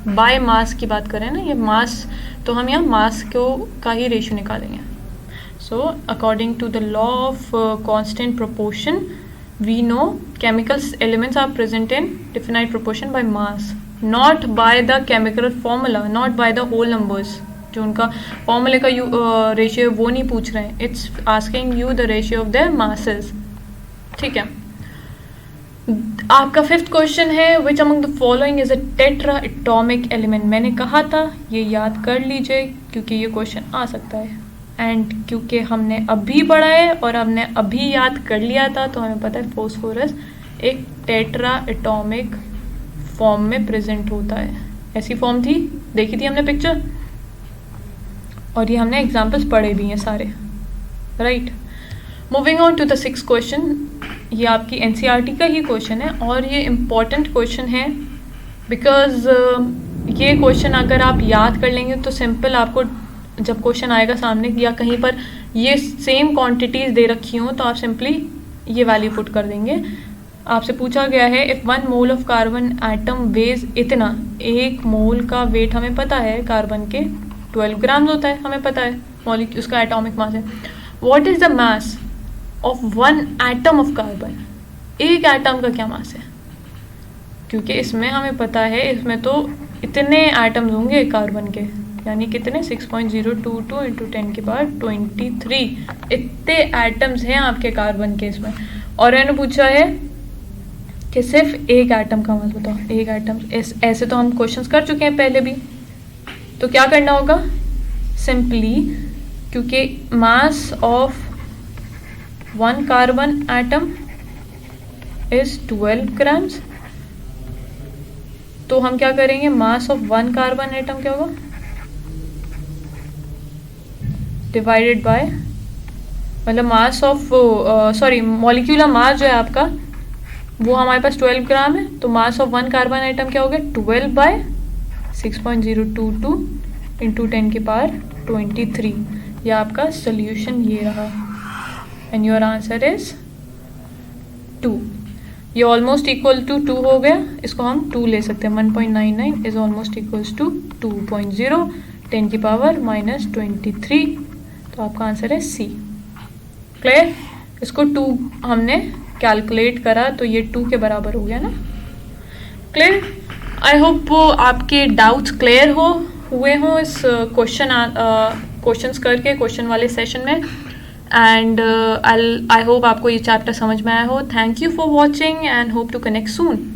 बाय मास की बात करें ना, ये मास, तो हम यहाँ मास को का ही रेशियो निकालेंगे। So according to the law of constant proportion, we know chemical elements are present in definite proportion by mass, not by the chemical formula, not by the whole numbers. जो उनका फॉर्मूले का रेशियो है वो नहीं पूछ रहे हैं, it's asking you the ratio of their masses. ठीक है, आपका फिफ्थ क्वेश्चन है which among the following is a tetra atomic element. मैंने कहा था ये याद कर लीजिए क्योंकि ये क्वेश्चन आ सकता है, एंड क्योंकि हमने अभी पढ़ा है और हमने अभी याद कर लिया था तो हमें पता है फॉस्फोरस एक टेट्रा एटॉमिक फॉर्म में प्रेजेंट होता है। ऐसी फॉर्म थी, देखी थी हमने पिक्चर, और ये हमने एग्जाम्पल्स पढ़े भी हैं सारे, right. Moving on to the 6th question. ये आपकी एनसीईआरटी का ही क्वेश्चन है और ये इम्पॉर्टेंट क्वेश्चन है बिकॉज ये क्वेश्चन अगर आप याद कर लेंगे तो सिंपल, आपको जब क्वेश्चन आएगा सामने या कहीं पर ये सेम क्वांटिटीज़ दे रखी हों तो आप सिंपली ये वैल्यू पुट कर देंगे। आपसे पूछा गया है if 1 mole of carbon atom weighs इतना, 1 मोल का वेट हमें पता है कार्बन के 12 ग्राम्स होता है, हमें पता है मॉलिक्यूल उसका एटॉमिक मास है। What is the mass of 1 atom of carbon, एक एटम का क्या मास है, क्योंकि इसमें हमें पता है इसमें तो इतने एटम्स होंगे कार्बन के, यानी कितने 6.022 इंटू 10 की पावर 23, इतने एटम्स हैं आपके कार्बन के इसमें। और मैंने पूछा है कि सिर्फ एक एटम का मास बताओ, एक एटम। ऐसे तो हम क्वेश्चंस कर चुके हैं पहले भी, तो क्या करना होगा, सिंपली क्योंकि मास of 1 carbon atom is 12 grams, तो हम क्या करेंगे, मास ऑफ 1 कार्बन एटम क्या होगा, डिवाइडेड बाय, मतलब मास ऑफ मॉलिक्यूलर मास जो है आपका वो हमारे पास 12 ग्राम है, तो मास ऑफ 1 कार्बन आइटम क्या हो गया 12 बाय 6.022 इंटू 10 की पावर 23। यह आपका सोल्यूशन ये रहा एंड योर आंसर इज 2। ये ऑलमोस्ट इक्वल टू 2 हो गया, इसको हम 2 ले सकते हैं। 1.99 इज ऑलमोस्ट इक्वल्स टू 2.0 10 की पावर माइनस 23, तो आपका आंसर है सी। क्लियर? इसको 2 हमने कैलकुलेट करा तो ये 2 के बराबर हो गया ना। क्लियर? आई होप आपके डाउट्स क्लियर हुए हों इस क्वेश्चंस करके क्वेश्चन वाले सेशन में, एंड आई होप आपको ये चैप्टर समझ में आया हो। Thank you for watching and hope to connect soon.